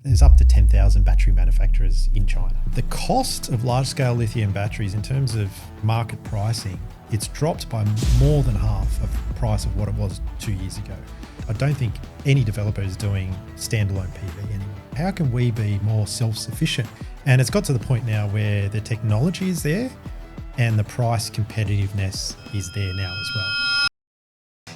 there's up to 10,000 battery manufacturers in China. The cost of large-scale lithium batteries in terms of market pricing, it's dropped by more than half of the price of what it was 2 years ago. I don't think any developer is doing standalone PV anymore. How can we be more self-sufficient? And it's got to the point now where the technology is there and the price competitiveness is there now as well.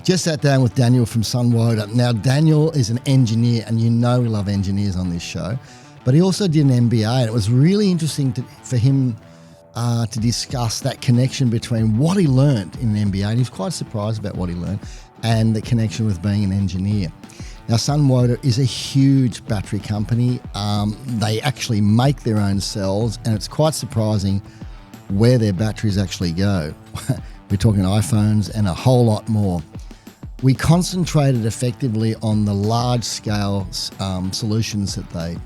Just sat down with Daniel from Sunwoda. Now, Daniel is an engineer, and you know we love engineers on this show, but he also did an MBA, and it was really interesting for him to discuss that connection between what he learned in an MBA, and he was quite surprised about what he learned, and the connection with being an engineer. Now, Sunwoda is a huge battery company. They actually make their own cells, and it's quite surprising where their batteries actually go. We're talking iPhones and a whole lot more. We concentrated effectively on the large-scale solutions that they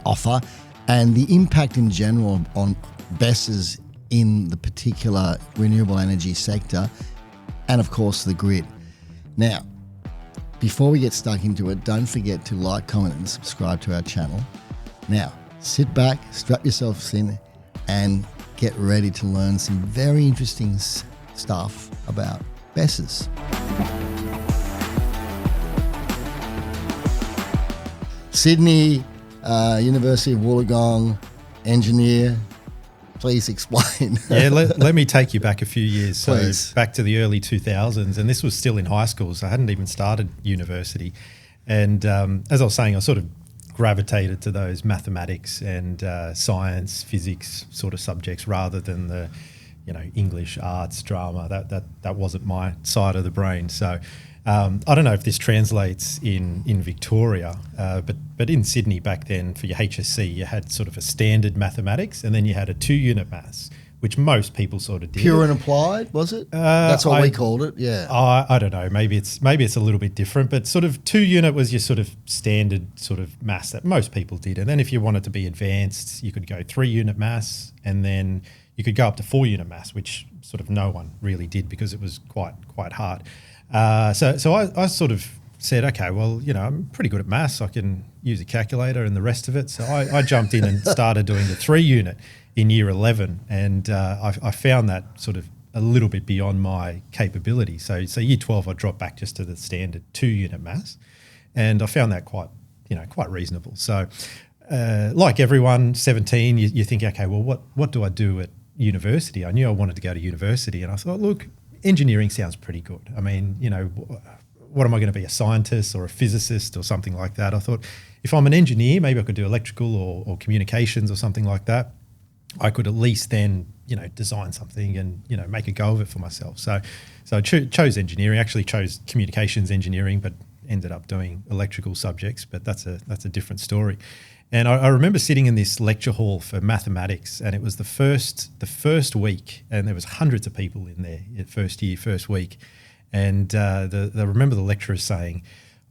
offer and the impact in general on BESSs in the particular renewable energy sector and, of course, the grid. Now, before we get stuck into it, don't forget to like, comment and subscribe to our channel. Now, sit back, strap yourselves in and get ready to learn some very interesting stuff about BESSs. Sydney, University of Wollongong, engineer, please explain. Yeah, let me take you back a few years. Please. So back to the early 2000s, and this was still in high school, so I hadn't even started university. And as I was saying, I sort of gravitated to those mathematics and science, physics sort of subjects rather than the, English, arts, drama. That wasn't my side of the brain. So I don't know if this translates in Victoria, but in Sydney back then for your HSC, you had sort of a standard mathematics and then you had a 2-unit maths, which most people sort of did. Pure and applied, was it? That's what we called it, yeah. I don't know, maybe it's a little bit different, but sort of 2-unit was your sort of standard sort of maths that most people did. And then if you wanted to be advanced, you could go 3-unit maths, and then you could go up to 4-unit maths, which sort of no one really did because it was quite hard. So I sort of said, okay, well, I'm pretty good at maths. I can use a calculator and the rest of it. So I jumped in and started doing the 3-unit in year 11. And I found that sort of a little bit beyond my capability. So year 12, I dropped back just to the standard 2-unit maths. And I found that quite reasonable. So like everyone, 17, you think, okay, well, what do I do at university? I knew I wanted to go to university. And I thought, look, engineering sounds pretty good. I mean, what am I going to be, a scientist or a physicist or something like that? I thought if I'm an engineer, maybe I could do electrical or communications or something like that. I could at least then, design something and, make a go of it for myself. So I chose engineering, actually chose communications engineering, but ended up doing electrical subjects, but that's a different story. And I remember sitting in this lecture hall for mathematics, and it was the first week, and there was hundreds of people in there first week. And I remember the lecturer saying,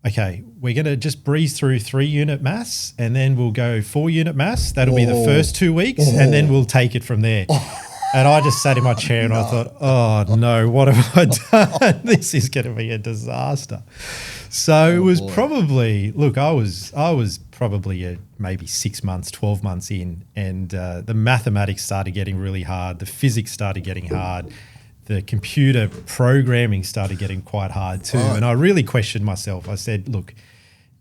okay, we're going to just breeze through 3-unit maths, and then we'll go 4-unit maths. That'll be the first 2 weeks, and then we'll take it from there. And I just sat in my chair and I thought, oh no, what have I done? This is going to be a disaster. So it was probably, look, I was probably maybe 6 months, 12 months in, and the mathematics started getting really hard. The physics started getting hard. The computer programming started getting quite hard too. And I really questioned myself. I said, look,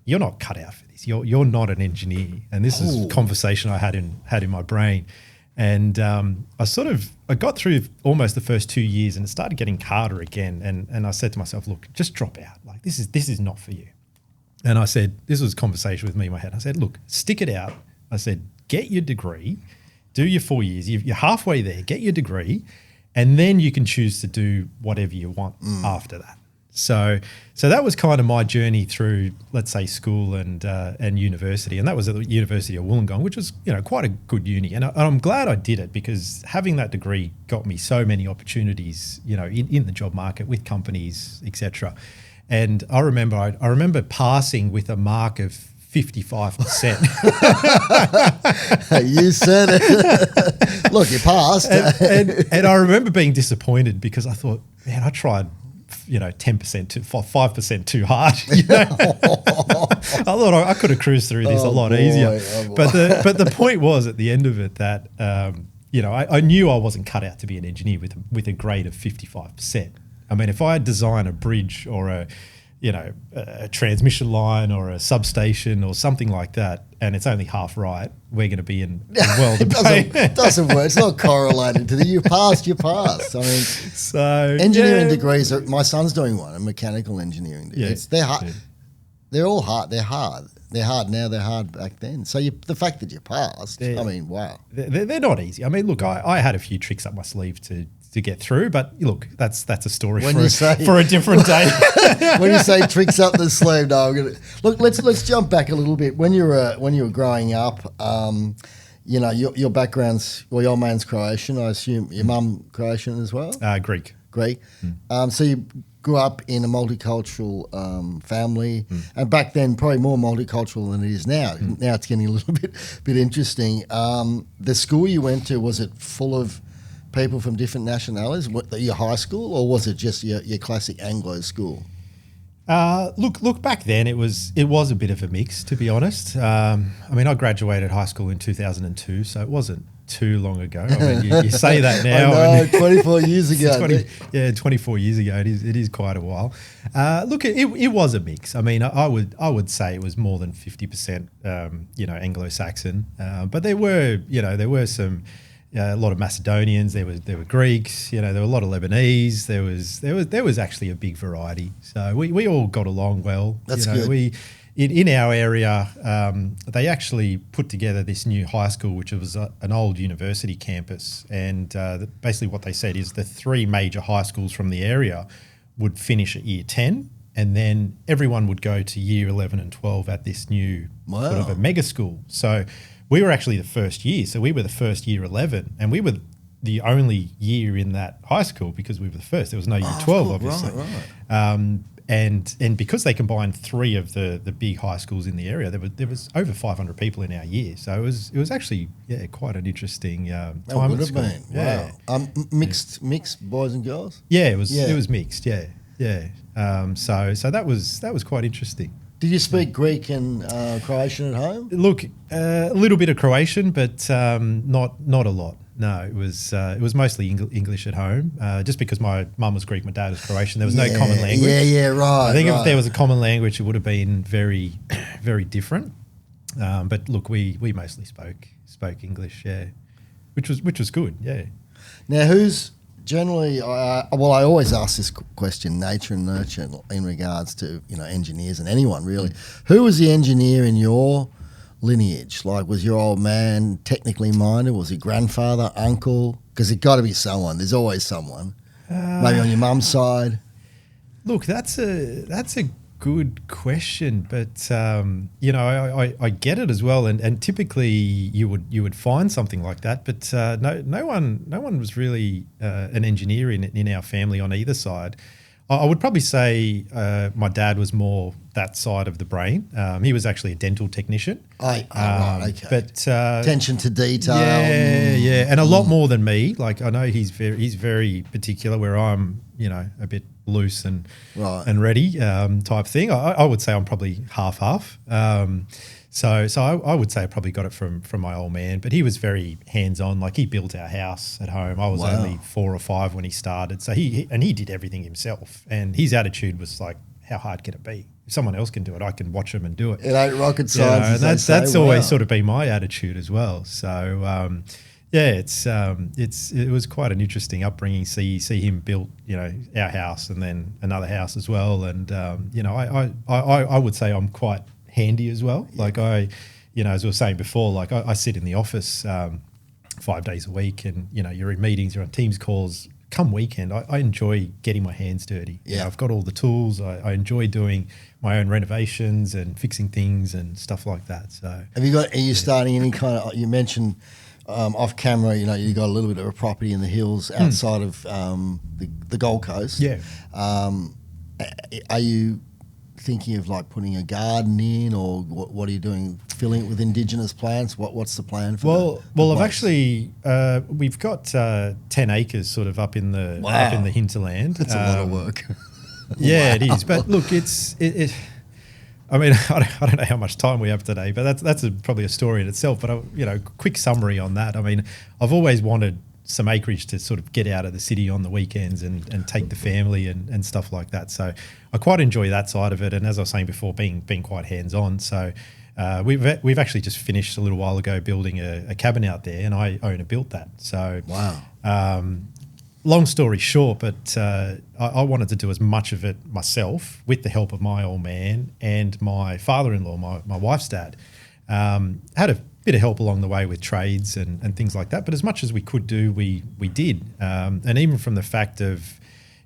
you're not cut out for this. You're not an engineer. And this is a conversation I had in my brain. And I got through almost the first 2 years, and it started getting harder again. And I said to myself, look, just drop out. Like this is not for you. And I said, this was a conversation with me in my head. I said, look, stick it out. I said, get your degree, do your 4 years. You're halfway there, get your degree, and then you can choose to do whatever you want after that. So that was kind of my journey through, let's say, school and university, and that was at the University of Wollongong, which was quite a good uni, and I'm glad I did it because having that degree got me so many opportunities, in the job market with companies, etc. And I remember passing with a mark of 55%. You said it. Look, you passed. and I remember being disappointed because I thought, man, I tried 10% 5% too hard. I thought I could have cruised through this a lot easier. But the point was at the end of it that I knew I wasn't cut out to be an engineer with a grade of 55%. I mean, if I design a bridge or a transmission line or a substation or something like that, and it's only half right, we're going to be in a world of pain. It doesn't work. It's not correlated to you passed. I mean, so engineering degrees. My son's doing one, a mechanical engineering degree. Yeah, they're hard. Yeah. They're all hard. They're hard. They're hard now. They're hard back then. So the fact that you passed, I mean, wow. They're not easy. I mean, look, I had a few tricks up my sleeve to get through, but look, that's a story for a different day. When you say tricks up the sleeve, no, let's jump back a little bit. When you were growing up, your background's, well, your man's Croatian. I assume your mum Croatian as well. Greek. So you grew up in a multicultural family, and back then probably more multicultural than it is now. Now it's getting a little bit interesting. The school you went to, was it full of people from different nationalities? Your high school, or was it just your classic Anglo school? Look. Back then, it was a bit of a mix, to be honest. I mean, I graduated high school in 2002, so it wasn't too long ago. I mean, you say that now. I know, 24 years ago. 24 years ago. It is quite a while. Look, it was a mix. I mean, I would say it was more than 50%, Anglo-Saxon. But there were some. A lot of Macedonians. There were Greeks. There were a lot of Lebanese. There was actually a big variety. So we all got along well. That's good. In our area, they actually put together this new high school, which was an old university campus. And basically, what they said is the three major high schools from the area would finish at year 10, and then everyone would go to year 11 and 12 at this new sort of a mega school. So we were actually the first year. So we were the first year 11, and we were the only year in that high school because we were the first. There was no year 12, obviously. Right. And because they combined three of the big high schools in the area, there was over 500 people in our year. So it was actually quite an interesting time. It would have been. Yeah. Wow. Mixed boys and girls? Yeah, it was mixed. Yeah. So that was quite interesting. Did you speak Greek and Croatian at home? Look, a little bit of Croatian, but not a lot. No, it was mostly English at home. Just because my mum was Greek, my dad was Croatian, there was no common language. Yeah, right. I think if there was a common language, it would have been very, very different. But look, we mostly spoke English, which was good, yeah. Now, who's generally, I always ask this question, nature and nurture, in regards to engineers and anyone really. Who was the engineer in your lineage? Like, was your old man technically minded? Was he grandfather, uncle? Because it got to be someone. There's always someone. Maybe on your mum's side. Look, that's a good question, but I get it as well, and typically you would find something like that, but no one was really an engineer in our family on either side. I would probably say my dad was more that side of the brain. He was actually a dental technician. Right, okay. But attention to detail. Yeah, and a lot more than me. Like, I know he's very particular, where I'm a bit loose and ready type thing. I would say I'm probably half. So I would say I probably got it from my old man, but he was very hands-on. Like, he built our house at home. I was only 4 or 5 when he started. So he did everything himself. And his attitude was like, how hard can it be? If someone else can do it, I can watch them and do it. It ain't rocket science. And that's always sort of been my attitude as well. So it was quite an interesting upbringing. See him build our house and then another house as well. And I would say I'm quite handy as well. Like, as I was saying before, like I sit in the office 5 days a week, and you're in meetings, you're on Teams calls. Come weekend, I enjoy getting my hands dirty. I've got all the tools. I enjoy doing my own renovations and fixing things and stuff like that. So are you starting any kind of, you mentioned off camera, you got a little bit of a property in the hills outside of the Gold Coast. Yeah. Are you thinking of like putting a garden in, or what are you doing? Filling it with indigenous plants? What's the plan for that? Well, I've actually we've got 10 acres sort of up in the hinterland. That's a lot of work. Yeah, it is. But look, I mean, I don't know how much time we have today, but that's probably a story in itself. But quick summary on that. I mean, I've always wanted some acreage to sort of get out of the city on the weekends and take the family and stuff like that. So I quite enjoy that side of it. And as I was saying before, being quite hands on. So we've actually just finished a little while ago building a cabin out there, and I own and built that. So wow. Long story short, but I wanted to do as much of it myself with the help of my old man and my father-in-law, my wife's dad. Had a bit of help along the way with trades and things like that, but as much as we could do, we did. And even from the fact of,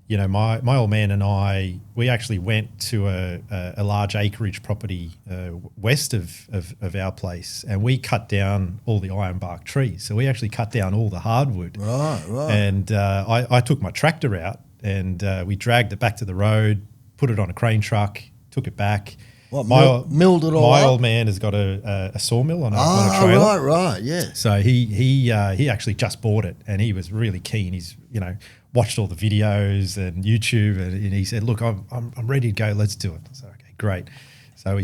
my old man and we actually went to a large acreage property west of our place, and we cut down all the ironbark trees. So we actually cut down all the hardwood. Right. And I took my tractor out, and we dragged it back to the road, put it on a crane truck, took it back. What, milled it all My up? old man has got a sawmill on a trailer. Right, yeah. So he actually just bought it, and he was really keen. He's watched all the videos and YouTube, and he said, "Look, I'm ready to go. Let's do it." So okay, great. So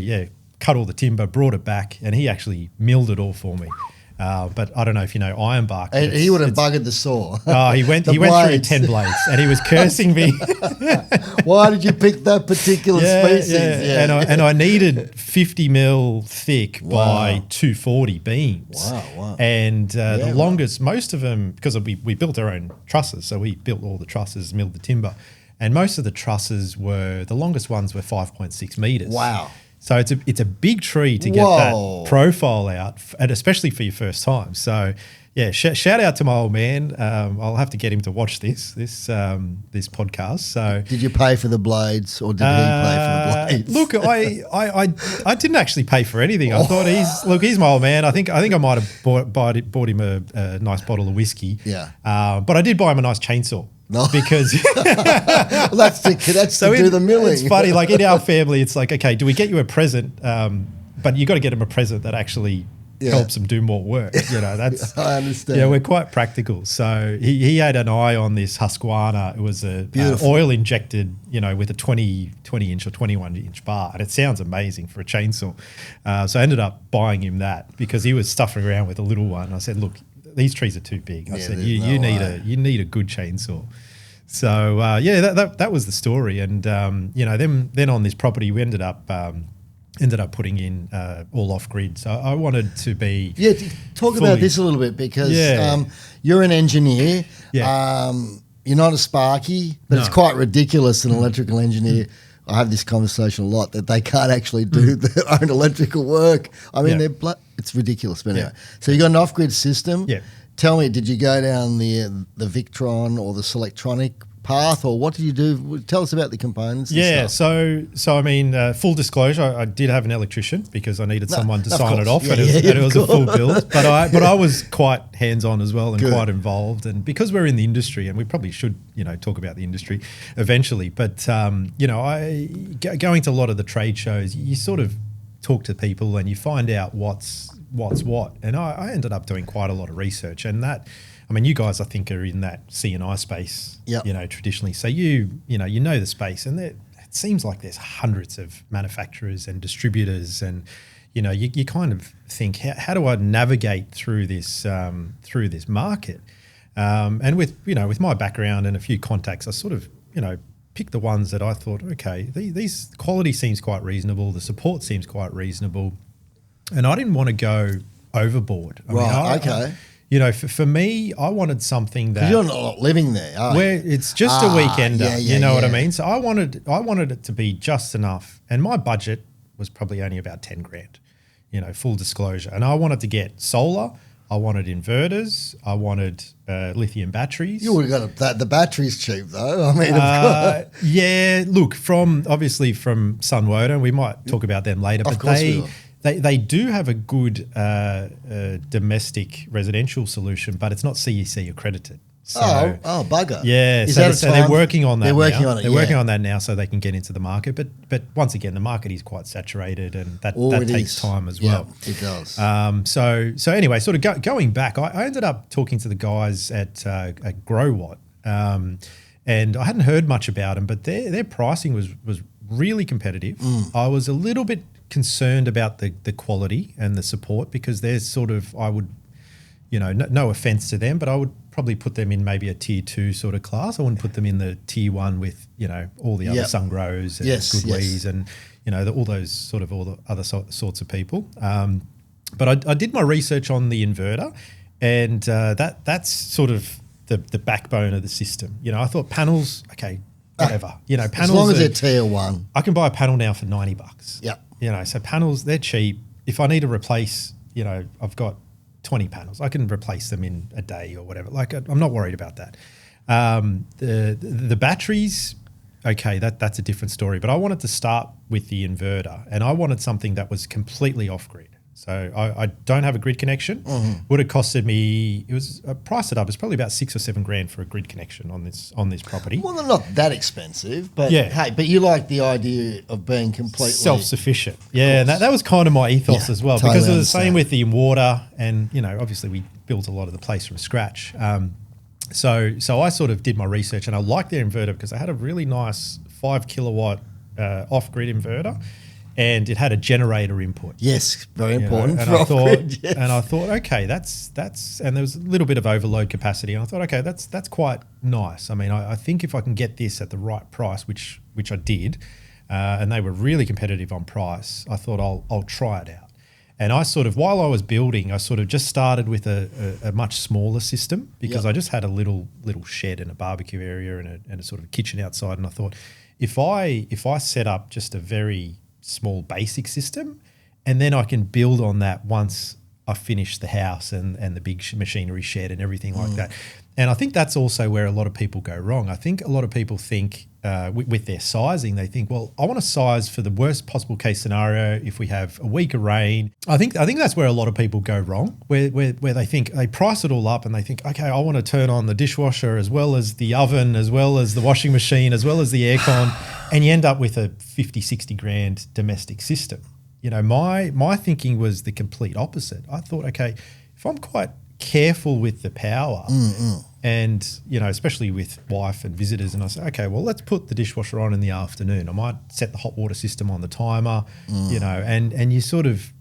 cut all the timber, brought it back, and he actually milled it all for me. But I don't know if you know Ironbark. He would have buggered the saw. Oh, he went through 10 blades, and he was cursing me. Why did you pick that particular species? Yeah. And I needed 50 mil thick by 240 beams. Wow. And the longest, most of them, because we built our own trusses, so we built all the trusses, milled the timber, and most of the trusses the longest ones were 5.6 meters. Wow. So it's a big tree to get that profile out, and especially for your first time. So yeah, shout out to my old man. I'll have to get him to watch this podcast. So did you pay for the blades, or did he pay for the blades? Look, I didn't actually pay for anything. I thought he's my old man. I think I might have bought him a nice bottle of whiskey. Yeah. But I did buy him a nice chainsaw. No. Because well, that's to do the milling. It's funny, like in our family, it's like, okay, do we get you a present? But you got to get him a present that actually helps him do more work. That's I understand. Yeah, we're quite practical. So he had an eye on this Husqvarna. It was a oil injected, with a 20 inch or 21 inch bar, and it sounds amazing for a chainsaw. So I ended up buying him that because he was stuffing around with a little one. I said, look, these trees are too big. I said, you need a good chainsaw. So that was the story. And then on this property we ended up putting in all off grid. So I wanted to be talk about this a little bit because you're an engineer. Yeah. You're not a Sparky, but it's quite ridiculous. An electrical engineer. I have this conversation a lot that they can't actually do their own electrical work. I mean, it's ridiculous. But anyway, so you got an off-grid system. Yeah. Tell me, did you go down the Victron or the Selectronic path, or what did you do? Tell us about the components. Yeah, so I mean, full disclosure, I did have an electrician because I needed someone to sign it off, and it was a full build. But I was quite hands-on as well and quite involved. And because we're in the industry, and we probably should talk about the industry eventually. But going to a lot of the trade shows, you sort of talk to people and you find out what's what. And I ended up doing quite a lot of research, and that. I mean, you guys, I think, are in that C&I space, traditionally. So you know the space, and it seems like there's hundreds of manufacturers and distributors, and you kind of think, how do I navigate through this market? And with my background and a few contacts, I sort of picked the ones that I thought, okay, these quality seems quite reasonable, the support seems quite reasonable, and I didn't want to go overboard. For me, I wanted something that you're not living there, are you? Where it's just a weekender. What I mean? So I wanted it to be just enough, and my budget was probably only about 10 grand. Full disclosure, and I wanted to get solar. I wanted inverters. I wanted lithium batteries. You would have got the batteries cheap though. I mean, Look, from Sunwoda, and we might talk about them later. Of course we will. They do have a good domestic residential solution, but it's not CEC accredited. So, bugger. Yeah, so they're working on that. They're working on it. They're working on that now, so they can get into the market. But once again, the market is quite saturated, and that takes time as well. It does. So anyway, sort of going back, I ended up talking to the guys at GrowWatt, and I hadn't heard much about them, but their pricing was really competitive. I was a little bit concerned about the quality and the support, because they're sort of, I would, no offense to them, but I would probably put them in maybe a tier 2 sort of class. I wouldn't put them in the tier 1 with, all the other Sungrows and Goodwees and, all the other sorts of people. But I did my research on the inverter, and that's sort of the backbone of the system. I thought panels, okay, whatever. Panels, as long as they're tier 1. I can buy a panel now for $90. Yeah. So panels, they're cheap. If I need to replace, I've got 20 panels. I can replace them in a day or whatever. Like, I'm not worried about that. The batteries, okay, that's a different story. But I wanted to start with the inverter, and I wanted something that was completely off-grid. So I don't have a grid connection. Mm-hmm. Would have costed me, I priced it up, it's probably about $6 or $7 for a grid connection on this property. Well, they're not that expensive, but yeah. Hey, but you like the idea of being completely self-sufficient. Yeah, and that was kind of my ethos as well, totally because it was the same with the water, and obviously we built a lot of the place from scratch. So I sort of did my research, and I liked their inverter because they had a really nice 5 kilowatt off-grid inverter. And it had a generator input. Yes, very important. And I thought, okay, that's, and there was a little bit of overload capacity. And I thought, okay, that's quite nice. I mean, I think if I can get this at the right price, which I did, and they were really competitive on price, I thought I'll try it out. And I sort of, while I was building, I sort of just started with a much smaller system, because I just had a little shed and a barbecue area and a sort of kitchen outside. And I thought, if I set up just a very small basic system, and then I can build on that once I finish the house and the big machinery shed and everything like that. And I think that's also where a lot of people go wrong. I think a lot of people think with their sizing, they think, well, I want to size for the worst possible case scenario if we have a week of rain. I think that's where a lot of people go wrong, where they think, they price it all up and they think, okay, I want to turn on the dishwasher as well as the oven, as well as the washing machine, as well as the aircon, and you end up with a 50, 60 grand domestic system. My thinking was the complete opposite. I thought, okay, if I'm quite careful with the power and, especially with wife and visitors, and I say, okay, well, let's put the dishwasher on in the afternoon. I might set the hot water system on the timer, and you sort of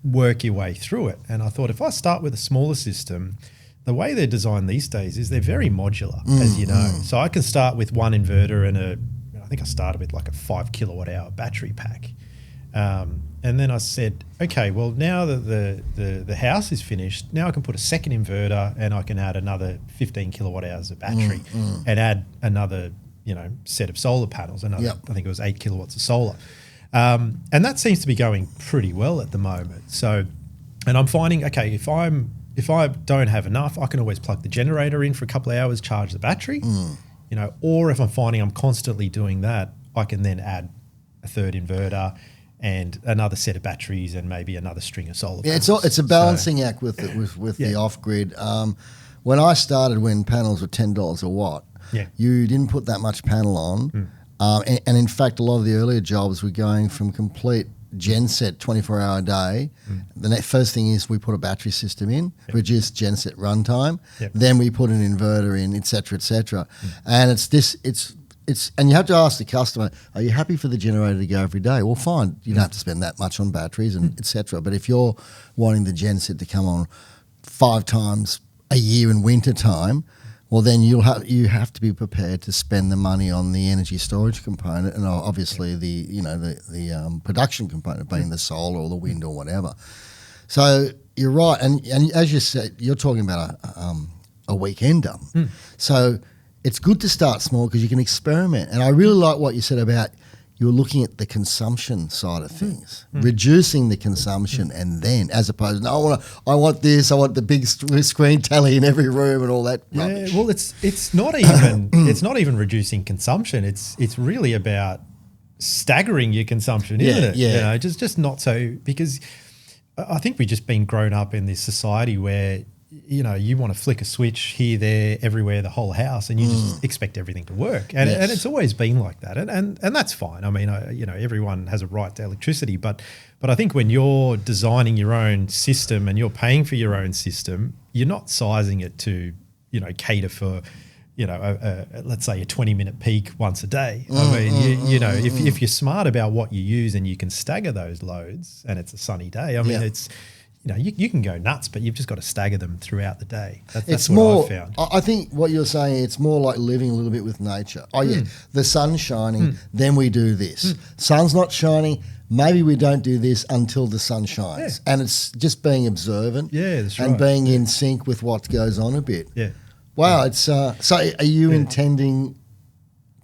work your way through it. And I thought, if I start with a smaller system, the way they're designed these days is they're very modular, as you know. So I can start with one inverter and I think I started with like a 5 kilowatt hour battery pack. And then I said, okay, well, now that the house is finished, now I can put a second inverter and I can add another 15 kilowatt hours of battery and add another, set of solar panels. I think it was 8 kilowatts of solar. And that seems to be going pretty well at the moment. So, and I'm finding, okay, if I don't have enough, I can always plug the generator in for a couple of hours, charge the battery, or if I'm finding I'm constantly doing that, I can then add a third inverter and another set of batteries and maybe another string of solar panels. Yeah, it's a balancing act with the off-grid. When I started, when panels were $10 a watt, you didn't put that much panel on. And in fact, a lot of the earlier jobs were going from complete genset 24-hour a day. The first thing is we put a battery system in, reduce genset runtime. Then we put an inverter in, et cetera, and and you have to ask the customer, are you happy for the generator to go every day? Well, fine, you don't have to spend that much on batteries and et cetera. But if you're wanting the genset to come on 5 times a year in winter time, well, then you have to be prepared to spend the money on the energy storage component and obviously the production component, being the solar or the wind or whatever. So you're right, and as you said, you're talking about a weekender. So it's good to start small because you can experiment. And I really like what you said about you were looking at the consumption side of things, reducing the consumption, and then, as opposed to, I want the big screen tally in every room and all that rubbish. Yeah, well, it's not even reducing consumption. It's really about staggering your consumption, isn't it? Yeah. Just not so, because I think we've just been grown up in this society where you want to flick a switch here, there, everywhere, the whole house, and you just expect everything to work. And it's always been like that. And that's fine. I mean, everyone has a right to electricity, but I think when you're designing your own system and you're paying for your own system, you're not sizing it to, cater for, let's say a 20-minute peak once a day. I mean, if you're smart about what you use and you can stagger those loads and it's a sunny day, I mean, it's, you can go nuts, but you've just got to stagger them throughout the day. That's what I've found. I think what you're saying, it's more like living a little bit with nature. Oh, yeah, the sun's shining, then we do this. Sun's not shining, maybe we don't do this until the sun shines. Yeah. And it's just being observant and being in sync with what goes on a bit. Yeah. Wow. It's so are you intending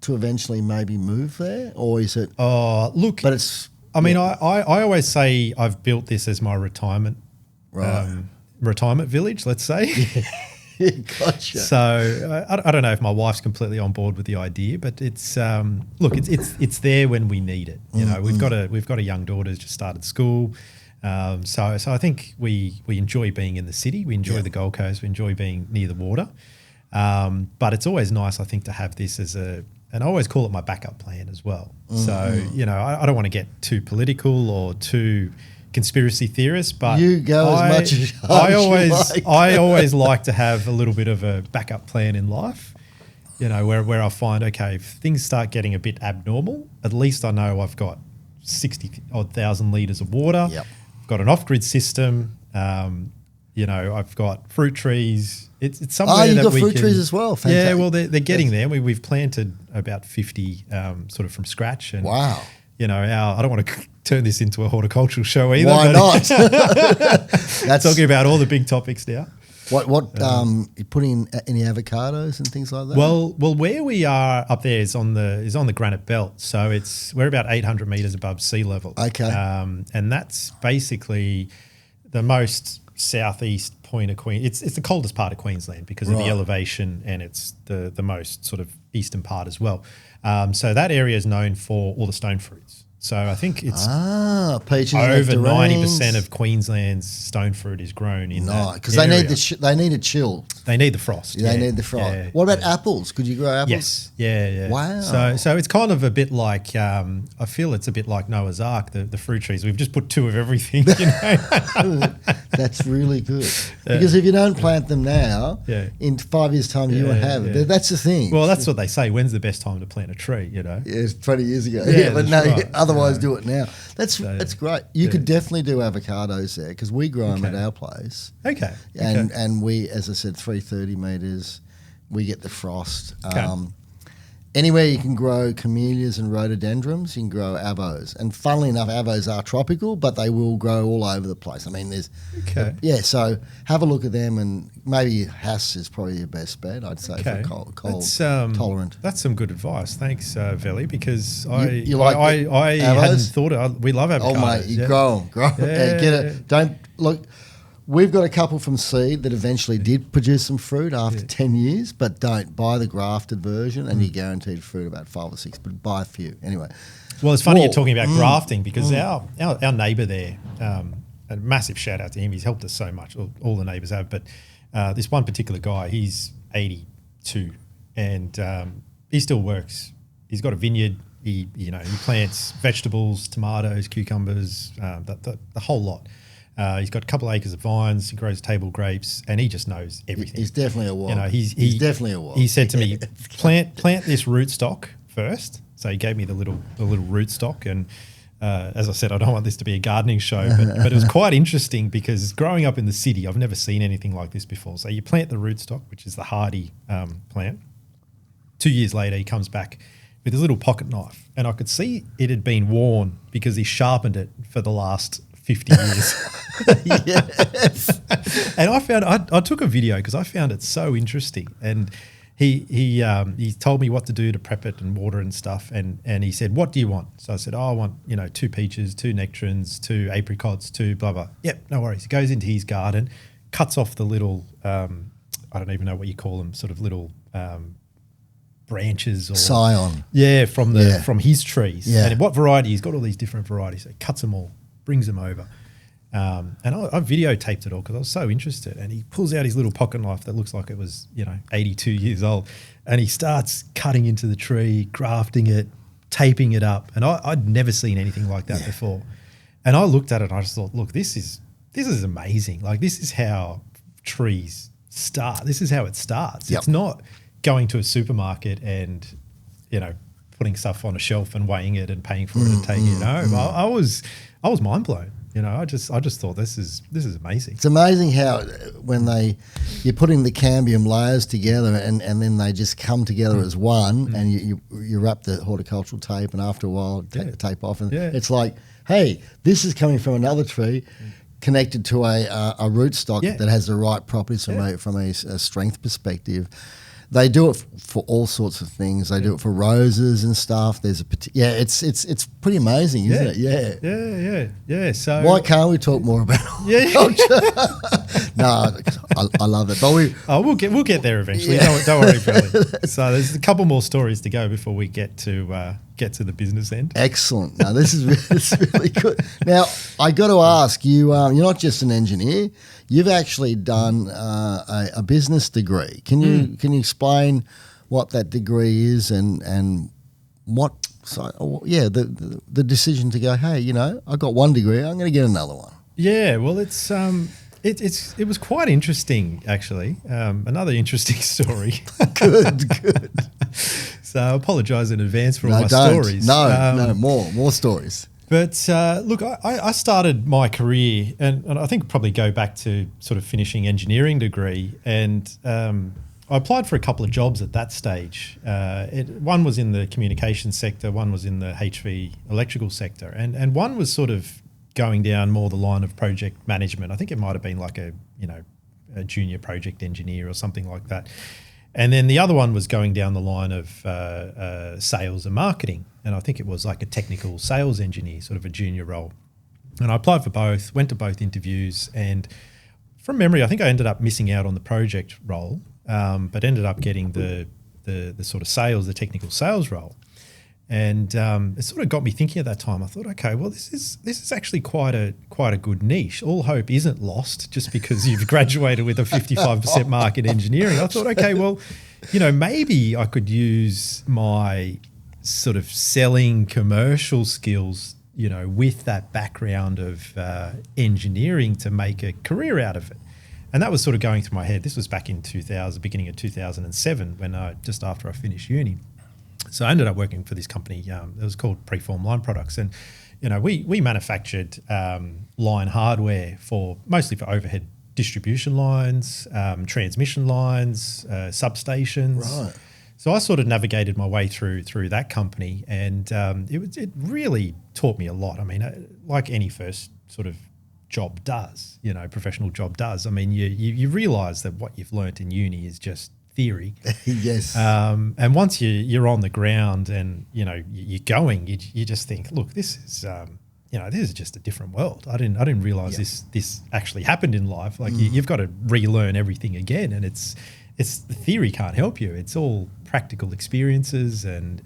to eventually maybe move there, or is it? Oh, look. But it's. I mean, I always say I've built this as my retirement village, let's say. Gotcha. So I don't know if my wife's completely on board with the idea, but it's it's there when we need it. We've got a young daughter who's just started school. So I think we enjoy being in the city. We enjoy the Gold Coast. We enjoy being near the water. But it's always nice, I think, to have this as and I always call it my backup plan as well. So, I don't want to get too political or too conspiracy theorist, but you go as much as I always like to have a little bit of a backup plan in life, where I find, okay, if things start getting a bit abnormal, at least I know I've got 60,000 litres of water. Yep. I've got an off-grid system. I've got fruit trees. It's somewhere you've that got we fruit can, trees as well. Fantastic. Yeah, well, they're getting there. We've planted about 50 sort of from scratch. And, wow. I don't want to turn this into a horticultural show either. Why not? That's talking about all the big topics now. What you put in any avocados and things like that? Well, where we are up there is on the granite belt, so we're about 800 meters above sea level. Okay, and that's basically the most southeast point of Queensland. It's the coldest part of Queensland because of the elevation, and it's the most sort of eastern part as well. So that area is known for all the stone fruits. So I think it's peaches over 90% of Queensland's stone fruit is grown in that because they need they need a chill. They need the frost. They need the frost. Yeah, what about apples? Could you grow apples? Yes. Yeah. Wow. So it's kind of a bit like I feel it's a bit like Noah's Ark, the fruit trees. We've just put two of everything. That's really good because if you don't plant them now, in 5 years' time you won't have it. That's the thing. Well, that's what they say. When's the best time to plant a tree? Yeah, it's 20 years ago. Yeah, but no. Right. Otherwise, do it now. That's great. You could definitely do avocados there because we grow them at our place. Okay. And we, as I said, 330 metres. We get the frost. Anywhere you can grow camellias and rhododendrons, you can grow avos. And funnily enough, avos are tropical, but they will grow all over the place. I mean, there's... Okay. So have a look at them, and maybe Hass is probably your best bet, I'd say, for cold tolerant. That's some good advice. Thanks, Veli, because I hadn't thought of... We love avocados. Oh, mate, you grow them. Get it. Don't... Look... We've got a couple from seed that eventually did produce some fruit after 10 years, but don't buy the grafted version and you're guaranteed fruit about 5 or 6, but buy a few. Anyway. Well, it's funny you're talking about grafting because our neighbour there, a massive shout out to him, he's helped us so much, all the neighbours have, but this one particular guy, he's 82 and he still works. He's got a vineyard, he plants vegetables, tomatoes, cucumbers, the whole lot. He's got a couple of acres of vines. He grows table grapes, and he just knows everything. He's definitely a wog. He's definitely a wog. He said to me, "Plant this rootstock first." So he gave me the little rootstock, and as I said, I don't want this to be a gardening show, but it was quite interesting because growing up in the city, I've never seen anything like this before. So you plant the rootstock, which is the hardy plant. 2 years later, he comes back with his little pocket knife, and I could see it had been worn because he sharpened it for the last 50 years. Yes. And I took a video because I found it so interesting. And he told me what to do to prep it and water and stuff. And he said, "What do you want?" So I said, "Oh, I want 2 peaches, 2 nectarines, 2 apricots, 2 blah blah." Yep, no worries. He goes into his garden, cuts off the little I don't even know what you call them, sort of little branches or scion. Yeah, from his trees. Yeah. And what variety? He's got all these different varieties. So he cuts them all, brings them over. And I videotaped it all because I was so interested. And he pulls out his little pocket knife that looks like it was, 82 years old. And he starts cutting into the tree, grafting it, taping it up. And I'd never seen anything like that before. And I looked at it and I just thought, look, this is amazing. Like, this is how trees start. This is how it starts. Yep. It's not going to a supermarket and, putting stuff on a shelf and weighing it and paying for it and taking it home. I was mind blown. I just thought this is amazing. It's amazing how when you're putting the cambium layers together and then they just come together as one, and you wrap the horticultural tape, and after a while take the tape off, and it's like, hey, this is coming from another tree connected to a rootstock that has the right properties from a strength perspective. They do it for all sorts of things. They do it for roses and stuff. There's it's pretty amazing, isn't it? Yeah. So why can't we talk more about culture? No, I love it. But we'll get there eventually. Don't worry, Charlie. So there's a couple more stories to go before we get to the business end. Excellent. Now this is really good. Now I got to ask you. You're not just an engineer. You've actually done a business degree. Can you explain what that degree is and what? The decision to go. Hey, I got one degree. I'm going to get another one. Yeah. Well, it was quite interesting actually. Another interesting story. Good. So I apologise in advance for all my stories. No, more stories. But look, I started my career, and I think probably go back to sort of finishing engineering degree, and I applied for a couple of jobs at that stage. One was in the communications sector, one was in the HV electrical sector, and one was sort of going down more the line of project management. I think it might have been like a junior project engineer or something like that. And then the other one was going down the line of sales and marketing. And I think it was like a technical sales engineer, sort of a junior role. And I applied for both, went to both interviews. And from memory, I think I ended up missing out on the project role, but ended up getting the sort of sales, the technical sales role. And it sort of got me thinking at that time. I thought, okay, well, this is actually quite a good niche. All hope isn't lost just because you've graduated with a 55% mark in engineering. I thought, okay, well, maybe I could use my sort of selling commercial skills, with that background of engineering to make a career out of it. And that was sort of going through my head. This was back in beginning of 2007, when just after I finished uni. So I ended up working for this company. It was called Preform Line Products, and we manufactured line hardware mostly for overhead distribution lines, transmission lines, substations. Right. So I sort of navigated my way through that company, and it really taught me a lot. I mean, like any first sort of job does, professional job does. I mean, you realise that what you've learnt in uni is just theory. Yes. And once you're on the ground and you're going, you just think, look, this is just a different world. I didn't realize this actually happened in life. Like you've got to relearn everything again, and it's the theory can't help you. It's all practical experiences and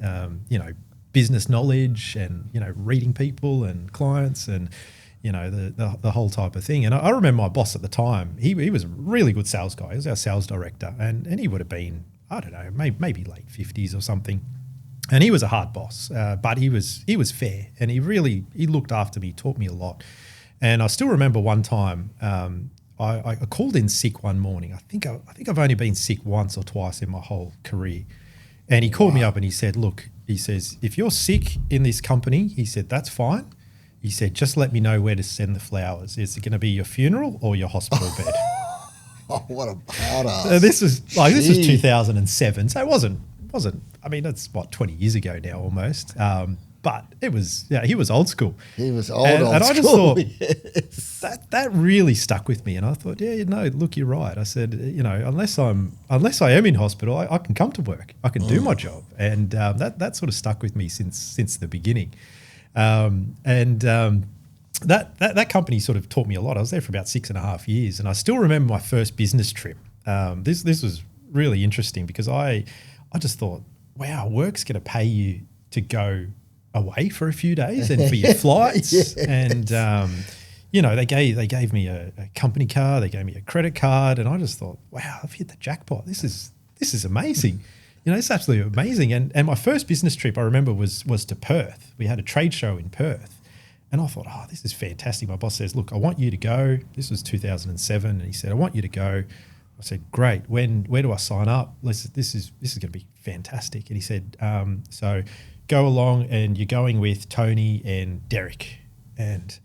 business knowledge and reading people and clients and the whole type of thing. And I remember my boss at the time, he was a really good sales guy. He was our sales director, and he would have been, I don't know, maybe late 50s or something. And he was a hard boss, but he was fair, and he looked after me, taught me a lot. And I still remember one time I called in sick one morning. I think I've only been sick once or twice in my whole career. And he called me up and he said, look, he says, if you're sick in this company, he said, that's fine. He said, just let me know where to send the flowers. Is it going to be your funeral or your hospital bed? Oh, what a badass. So this was 2007. So it wasn't, I mean, that's 20 years ago now almost. But it was, he was old school. He was old and school. I just thought, yes. that really stuck with me. And I thought, look, you're right. I said, unless I am in hospital, I can come to work. I can do my job. And that sort of stuck with me since the beginning. That company sort of taught me a lot. I was there for about 6.5 years, and I still remember my first business trip. This was really interesting because I just thought, wow, work's going to pay you to go away for a few days and for your flights. Yes. And they gave me a company car, they gave me a credit card, and I just thought, wow, I've hit the jackpot. This is amazing. It's absolutely amazing. And my first business trip, I remember, was to Perth. We had a trade show in Perth. And I thought, this is fantastic. My boss says, look, I want you to go. This was 2007. And he said, I want you to go I said, great. Where do I sign up? This is going to be fantastic. And he said, so go along, and you're going with Tony and Derek. And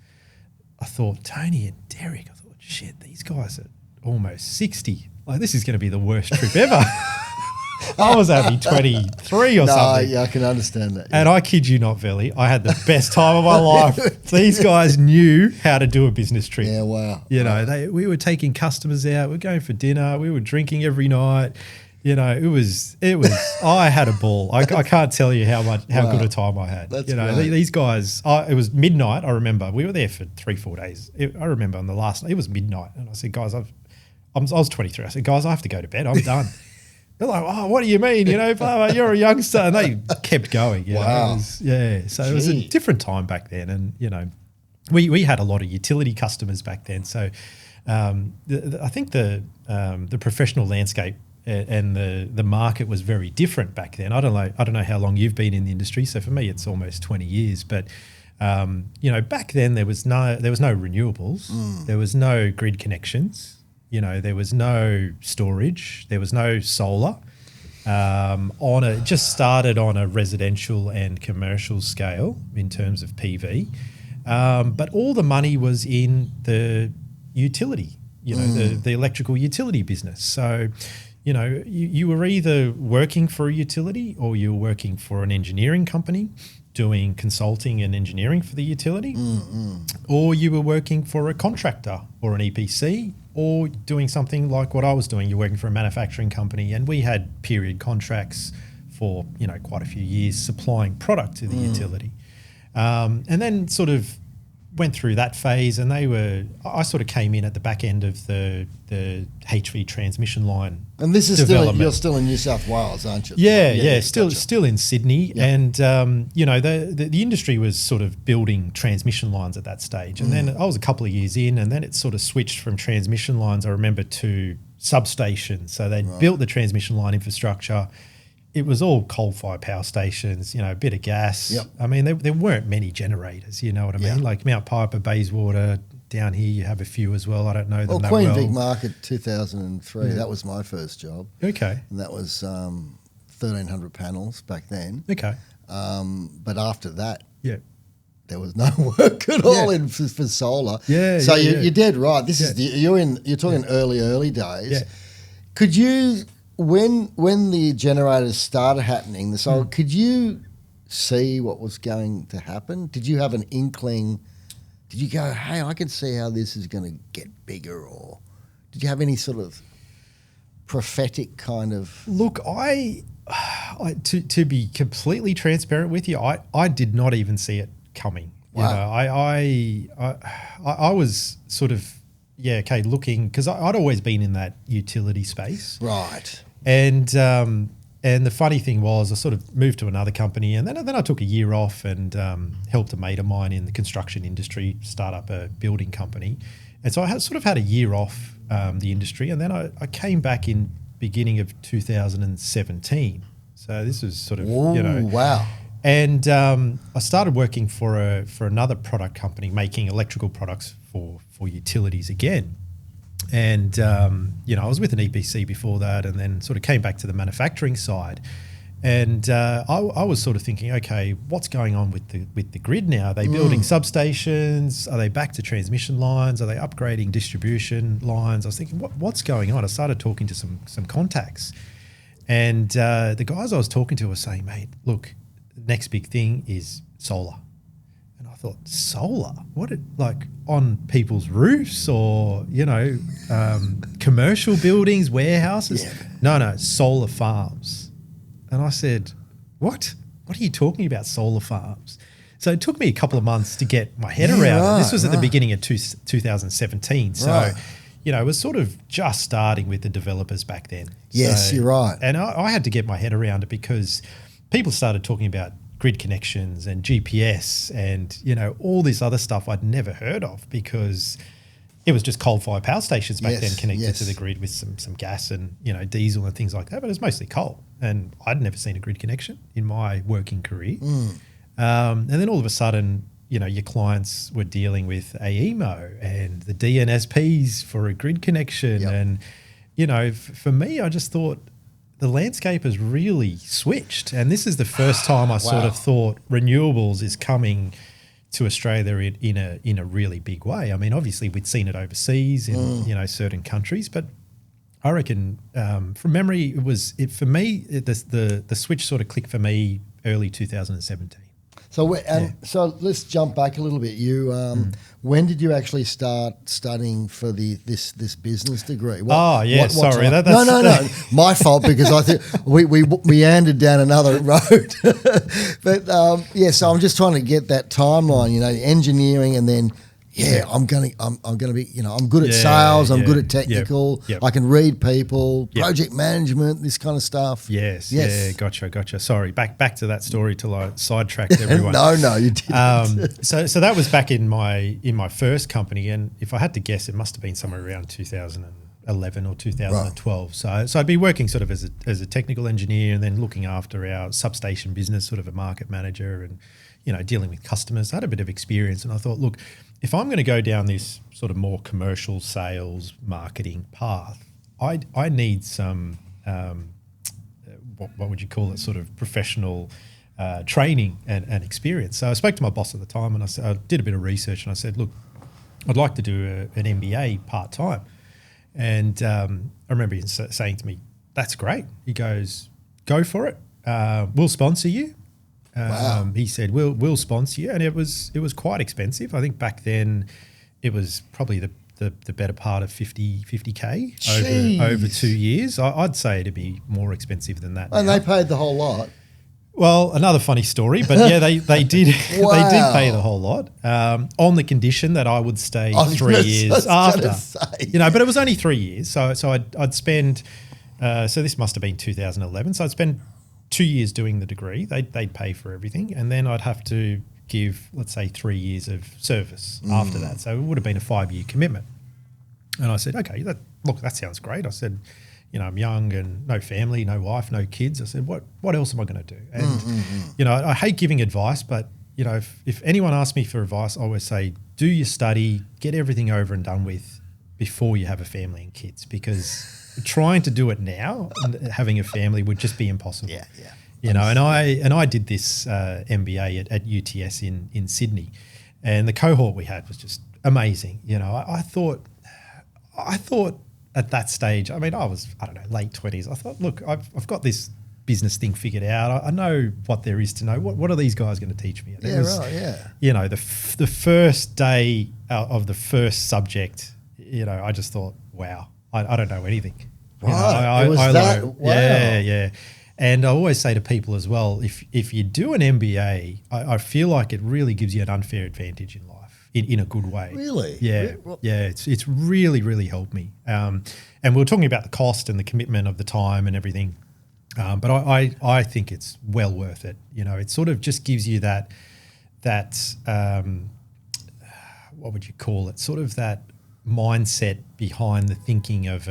I thought, Tony and Derek. I thought, shit, these guys are almost 60. Like, this is going to be the worst trip ever. I was only 23 or something. Yeah, I can understand that. And I kid you not, Veli, I had the best time of my life. These guys knew how to do a business trip. Yeah, wow. You know, we were taking customers out. We were going for dinner. We were drinking every night. You know, it was. I had a ball. I can't tell you how good a time I had. That's great. These guys. It was midnight. I remember we were there for 3-4 days. I remember on the last night it was midnight, and I said, guys, I was 23. I said, guys, I have to go to bed. I'm done. They're like, oh, what do you mean? You know, blah, blah, you're a youngster, and they kept going. You know, so it was a different time back then, and you know, we had a lot of utility customers back then. So I think the professional landscape and the market was very different back then. I don't know how long you've been in the industry. So for me, it's almost 20 years. But you know, back then there was no renewables, there was no grid connections. You know, there was no storage, there was no solar. It just started on a residential and commercial scale in terms of PV. But all the money was in the utility, you know, the electrical utility business. So, you know, you were either working for a utility or you were working for an engineering company doing consulting and engineering for the utility, or you were working for a contractor or an EPC, or doing something like what I was doing. You're working for a manufacturing company, and we had period contracts for, you know, quite a few years supplying product to the utility. And then sort of went through that phase, and I sort of came in at the back end of the HV transmission line. And this is you're still in New South Wales, aren't you? Yeah, still in Sydney. Yeah. And, you know, the industry was sort of building transmission lines at that stage. And then I was a couple of years in, and then it sort of switched from transmission lines, I remember, to substations. So they'd built the transmission line infrastructure. It was all coal-fired power stations, you know, a bit of gas. Yep. I mean, there weren't many generators, you know what I mean? Like Mount Piper, Bayswater, down here you have a few as well. I don't know them that well. Queen Vic Market 2003, that was my first job. Okay. And that was 1,300 panels back then. Okay. But after that, there was no work at all for solar. Yeah. So you're dead right. This is you're talking early days. Yeah. Could you, when the generators started happening, the solar, could you see what was going to happen? Did you have an inkling? Did you go, hey, I can see how this is going to get bigger? Or did you have any sort of prophetic kind of... Look, to be completely transparent with you, I did not even see it coming. Wow. You know, I was sort of, looking, because I'd always been in that utility space. Right. And the funny thing was, I sort of moved to another company, and then I took a year off and helped a mate of mine in the construction industry start up a building company. And so I sort of had a year off the industry, and then I came back in beginning of 2017. So this was sort of, Ooh, you know. Wow. And I started working for another product company making electrical products for utilities again. And, you know, I was with an EPC before that, and then sort of came back to the manufacturing side. And I was sort of thinking, okay, what's going on with the grid now? Are they building substations? Are they back to transmission lines? Are they upgrading distribution lines? I was thinking, what's going on? I started talking to some contacts. And the guys I was talking to were saying, mate, look, the next big thing is solar. And I thought, solar? What, like on people's roofs or, you know, commercial buildings, warehouses? Yeah. No, solar farms. And I said, what? What are you talking about, solar farms? So it took me a couple of months to get my head around it. This was at the beginning of 2017. So, you know, it was sort of just starting with the developers back then. Yes, you're right. And I had to get my head around it because people started talking about grid connections and GPS and, you know, all this other stuff I'd never heard of because it was just coal-fired power stations back then connected to the grid with some gas and, you know, diesel and things like that. But it was mostly coal. And I'd never seen a grid connection in my working career. And then all of a sudden, you know, your clients were dealing with AEMO and the DNSPs for a grid connection and, for me, I just thought the landscape has really switched. And this is the first time I sort of thought renewables is coming to Australia in a really big way. I mean, obviously we'd seen it overseas in certain countries, but I reckon from memory the switch sort of clicked for me early 2017. So let's jump back a little bit. You when did you actually start studying for this business degree? Sorry. No. My fault, because I think we meandered down another road. But so I'm just trying to get that timeline. Engineering, and then I'm gonna be. I'm good at sales. I'm good at technical. Yep. I can read people. Project management, this kind of stuff. Yes. Yeah. Gotcha. Sorry. Back to that story till I sidetracked everyone. No, you didn't. So that was back in my first company, and if I had to guess, it must have been somewhere around 2011 or 2012. Right. So I'd be working sort of as a technical engineer, and then looking after our substation business, sort of a market manager, and dealing with customers. I had a bit of experience, and I thought, look, if I'm going to go down this sort of more commercial sales marketing path, I need some what would you call it, sort of professional training and experience. So I spoke to my boss at the time, and I did a bit of research, and I said, look, I'd like to do an MBA part time. And I remember him saying to me, "That's great." He goes, "Go for it. We'll sponsor you." He said, "We'll sponsor you," and it was quite expensive. I think back then it was probably the better part of 50K over 2 years. I'd say it'd be more expensive than that. And now. They paid the whole lot. Well, another funny story, but yeah, they did. Wow. They did pay the whole lot on the condition that I would stay 3 years after. But it was only 3 years, so I'd spend. So this must have been 2011. So I'd spend 2 years doing the degree. They'd pay for everything, and then I'd have to give, let's say, 3 years of service after that. So it would have been a 5-year commitment. And I said, okay, that sounds great. I said, I'm young and no family, no wife, no kids. I said, what else am I going to do? And, I hate giving advice, but, if anyone asks me for advice, I always say, do your study, get everything over and done with before you have a family and kids, because trying to do it now and having a family would just be impossible. And I did this MBA at UTS in Sydney, and the cohort we had was just amazing. I thought at that stage, I mean, I was, late 20s. I thought, look, I've got this business thing figured out. I know what there is to know. What are these guys going to teach me? The first day of the first subject, I just thought, wow, I don't know anything. Yeah. And I always say to people as well, if you do an MBA, I feel like it really gives you an unfair advantage in life. In a good way. Really? Yeah. It's really, really helped me. And we were talking about the cost and the commitment of the time and everything. But I think it's well worth it. It sort of just gives you that what would you call it? Sort of that mindset behind the thinking of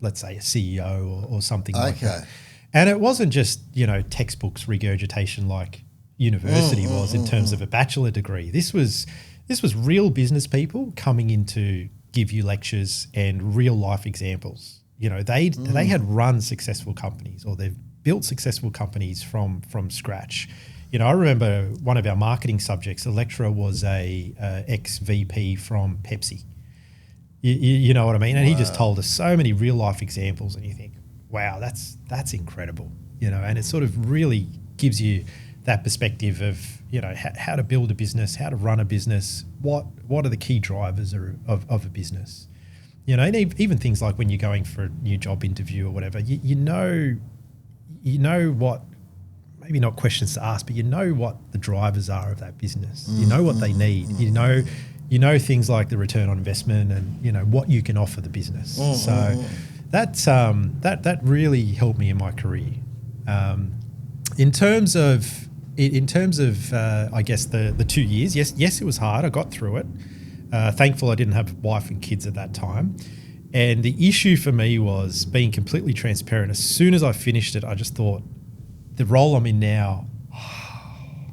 let's say a CEO or something like that. And it wasn't just, textbooks regurgitation like university was in terms of a bachelor degree. This was real business people coming in to give you lectures and real life examples. They had run successful companies, or they've built successful companies from scratch. I remember one of our marketing subjects, the lecturer was a ex-VP from Pepsi. You know what I mean? And he just told us so many real life examples, and you think, wow, that's incredible. And it sort of really gives you that perspective of, how to build a business, how to run a business, what are the key drivers of a business. And even things like when you're going for a new job interview or whatever, you know what, maybe not questions to ask, but you know what the drivers are of that business. You know what they need. You know things like the return on investment and, what you can offer the business. So that really helped me in my career. In terms of, I guess the 2 years, yes, it was hard. I got through it. Thankful I didn't have a wife and kids at that time. And the issue for me was being completely transparent. As soon as I finished it, I just thought, the role I'm in now,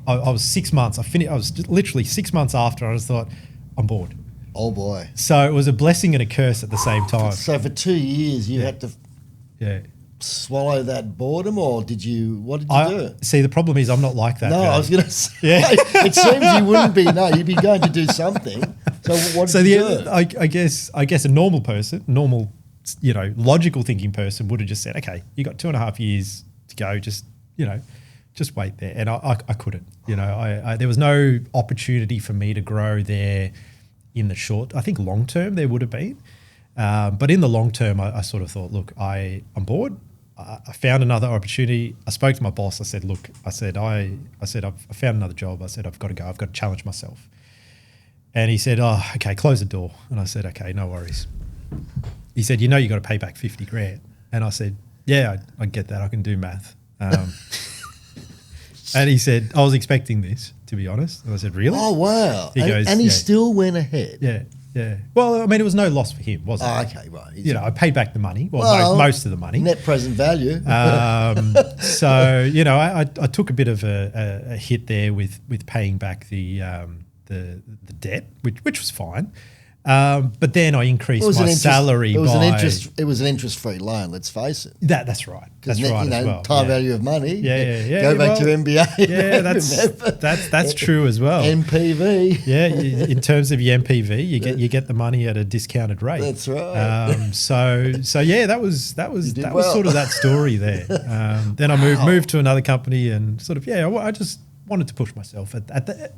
I was 6 months. I was literally 6 months after. I just thought, I'm bored. Oh boy. So it was a blessing and a curse at the same time. So for 2 years you had to Yeah. swallow that boredom, or what did you do? See, the problem is I'm not like that. No, guy. I was going to say, it seems you wouldn't be. No, you'd be going to do something. So what did you do? I guess a normal person, logical thinking person would have just said, okay, you got 2.5 years to go, just wait there. And I couldn't, there was no opportunity for me to grow there in the short. I think long term there would have been. But in the long term, I sort of thought, look, I'm bored. I found another opportunity. I spoke to my boss. I said, look, I found another job. I said, I've got to go. I've got to challenge myself. And he said, oh, okay, close the door. And I said, okay, no worries. He said, you got to pay back 50 grand. And I said, yeah, I get that. I can do math. And he said, I was expecting this, to be honest. And I said, really? Oh, wow. And he still went ahead. Yeah. Yeah. Well, I mean, it was no loss for him, was it? Oh, okay, right. I paid back the money. Well, most of the money. Net present value. So, I took a bit of a hit there with paying back the debt, which was fine. But then I increased my salary. It was an interest-free loan. Let's face it. That's right. That's right as well. Time value of money. Yeah. Go back to MBA. Yeah, that's true as well. NPV. Yeah, in terms of your MPV, you get the money at a discounted rate. That's right. So yeah, that was sort of that story there. Then I moved to another company and sort of I just wanted to push myself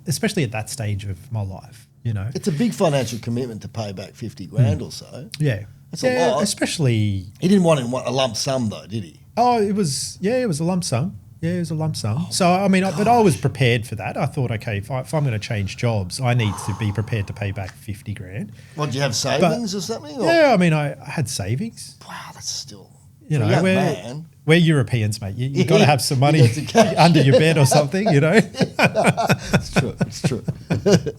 especially at that stage of my life. It's a big financial commitment to pay back 50 grand or so. Yeah. That's a lot. Especially... He didn't want a lump sum though, did he? Oh, it was a lump sum. Yeah, it was a lump sum. So, I mean, but I was prepared for that. I thought, okay, if I'm going to change jobs, I need to be prepared to pay back 50 grand. What, did you have savings or something? Or? Yeah, I mean, I had savings. Wow, that's still... We're Europeans, mate. You got to have some money under your bed or something, It's true.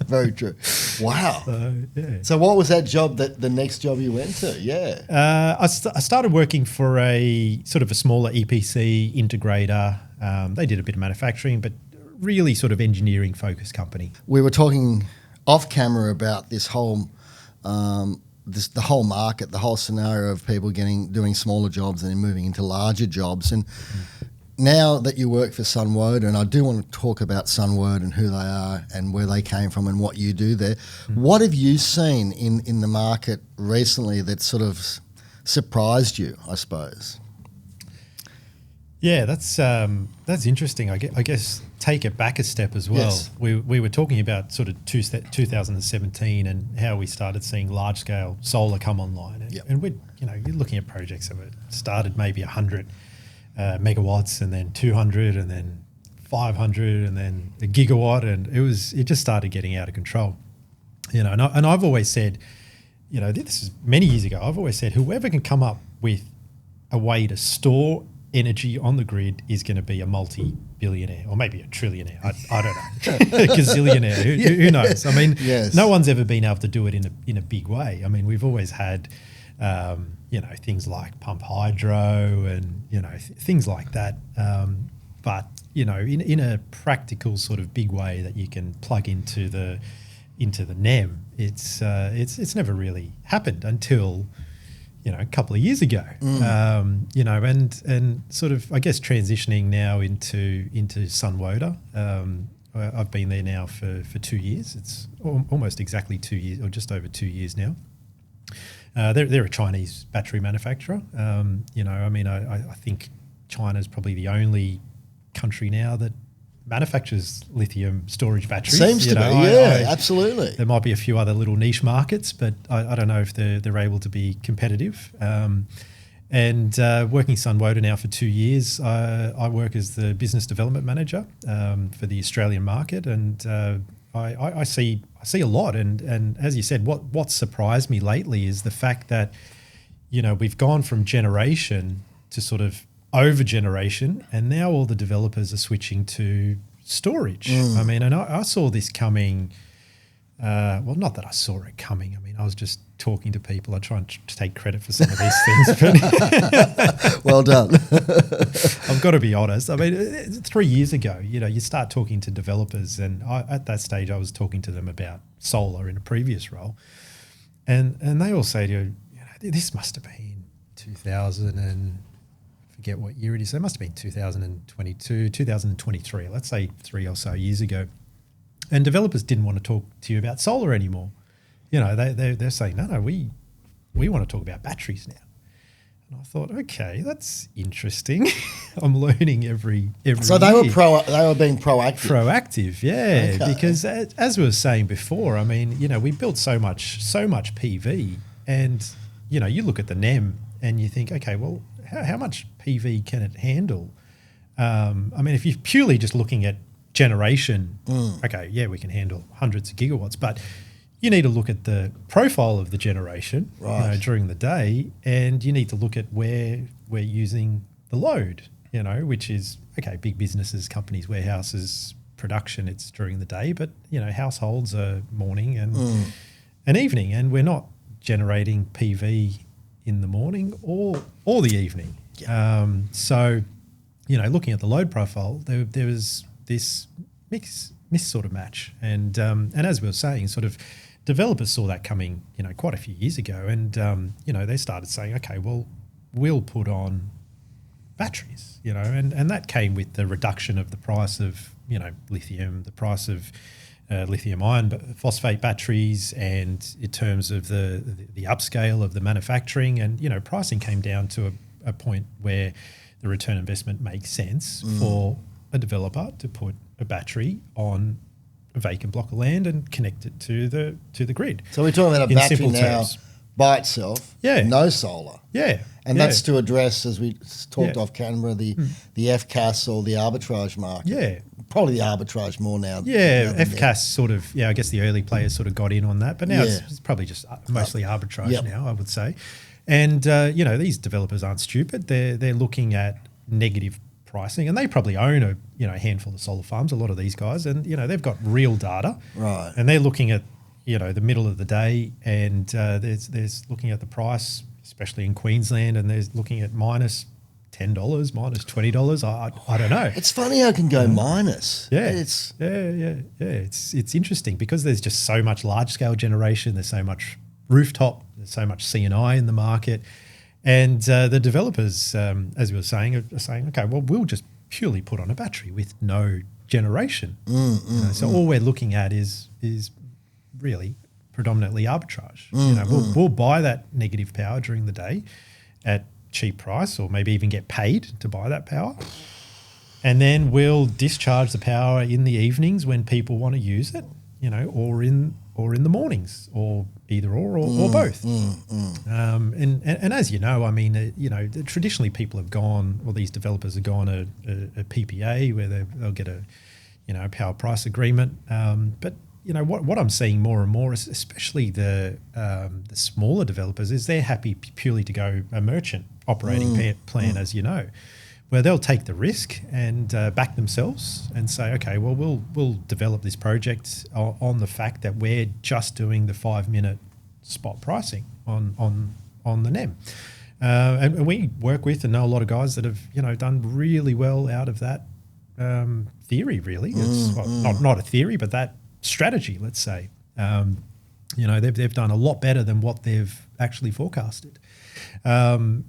Very true. Wow. So what was that job, the next job you went to? Yeah. I started working for a sort of a smaller EPC integrator. They did a bit of manufacturing, but really sort of engineering focused company. We were talking off camera about this whole... the whole market, the whole scenario of people doing smaller jobs and then moving into larger jobs. And now that you work for Sunwoda, and I do want to talk about Sunwoda and who they are and where they came from and what you do there, what have you seen in the market recently that sort of surprised you, I suppose? Yeah, that's interesting. I guess take it back a step as well. Yes. We were talking about sort of 2017 and how we started seeing large scale solar come online, and we're you're looking at projects that started maybe 100 megawatts, and then 200, and then 500, and then a gigawatt, and it just started getting out of control. And I've always said, this is many years ago. I've always said whoever can come up with a way to store energy on the grid is going to be a multi-billionaire or maybe a trillionaire. I don't know, a gazillionaire. Who knows? I mean, no one's ever been able to do it in a big way. I mean, we've always had, things like pump hydro and things like that. But in a practical sort of big way that you can plug into the NEM, it's never really happened until a couple of years ago, and sort of, I guess, transitioning now into Sunwoda. I've been there now for 2 years. It's almost exactly 2 years, or just over 2 years now. They're a Chinese battery manufacturer. I think China's probably the only country now that manufactures lithium storage batteries. Seems to be, absolutely. There might be a few other little niche markets, but I don't know if they're able to be competitive. And working Sunwoda now for 2 years, I work as the business development manager for the Australian market, and I see a lot. And as you said, what surprised me lately is the fact that we've gone from generation to sort of over generation, and now all the developers are switching to storage. I mean, and I saw this coming. Well, not that I saw it coming. I mean, I was just talking to people. I try and take credit for some of these things. But well done. I've got to be honest. I mean, 3 years ago, you start talking to developers, and at that stage I was talking to them about solar in a previous role. And they all say to you, this must have been 2000 and forget what year it is. So it must have been 2022, 2023, let's say 3 or so years ago. And developers didn't want to talk to you about solar anymore. They're saying, no, we want to talk about batteries now. And I thought, okay, that's interesting. I'm learning every So they year. they were being proactive. Proactive, yeah. Okay. Because as we were saying before, I mean, we built so much PV, and you look at the NEM and you think, okay, well, how much PV can it handle? I mean, if you're purely just looking at generation, okay, yeah, we can handle hundreds of gigawatts, but you need to look at the profile of the generation during the day, and you need to look at where we're using the load, which is, okay, big businesses, companies, warehouses, production, it's during the day, but, households are morning and evening, and we're not generating PV in the morning or the evening. Yeah. So, looking at the load profile, there was this mix sort of match. And as we were saying, sort of developers saw that coming, quite a few years ago. And, they started saying, okay, well, we'll put on batteries, and that came with the reduction of the price of, lithium, the price of lithium iron phosphate batteries, and in terms of the upscale of the manufacturing, and, pricing came down to a point where the return investment makes sense for a developer to put a battery on a vacant block of land and connect it to the grid. So we're talking about a in battery simple now terms. by itself, no solar. Yeah. And that's to address, as we talked Yeah. off camera, the FCAS or the arbitrage market. Yeah. Probably the arbitrage more now. Yeah, now than FCAS sort of, I guess the early players sort of got in on that, but now it's probably just mostly arbitrage now, I would say. And, these developers aren't stupid. They're looking at negative pricing, and they probably own a handful of solar farms, a lot of these guys, and, they've got real data. Right. And they're looking at, the middle of the day, and there's looking at the price, especially in Queensland, and they're looking at minus $10, minus $20. I don't know. It's funny how it can go minus. Yeah, It's It's interesting because there's just so much large scale generation. There's so much rooftop. There's so much C&I in the market, and the developers, as we were saying, are saying, okay, well, we'll just purely put on a battery with no generation. So all we're looking at is really predominantly arbitrage. We'll buy that negative power during the day at cheap price, or maybe even get paid to buy that power, and then we'll discharge the power in the evenings when people want to use it, or in the mornings, or either or both. And as you know, I mean, traditionally people have gone, or these developers have gone a PPA where they'll get a power price agreement, but what I'm seeing more and more, especially the smaller developers, is they're happy purely to go a merchant operating plan, as where they'll take the risk and back themselves and say, okay, well, we'll develop this project on the fact that we're just doing the 5-minute spot pricing on the NEM. And we work with and know a lot of guys that have done really well out of that theory. Really, it's not a theory, but that strategy, let's say. They've done a lot better than what they've actually forecasted. And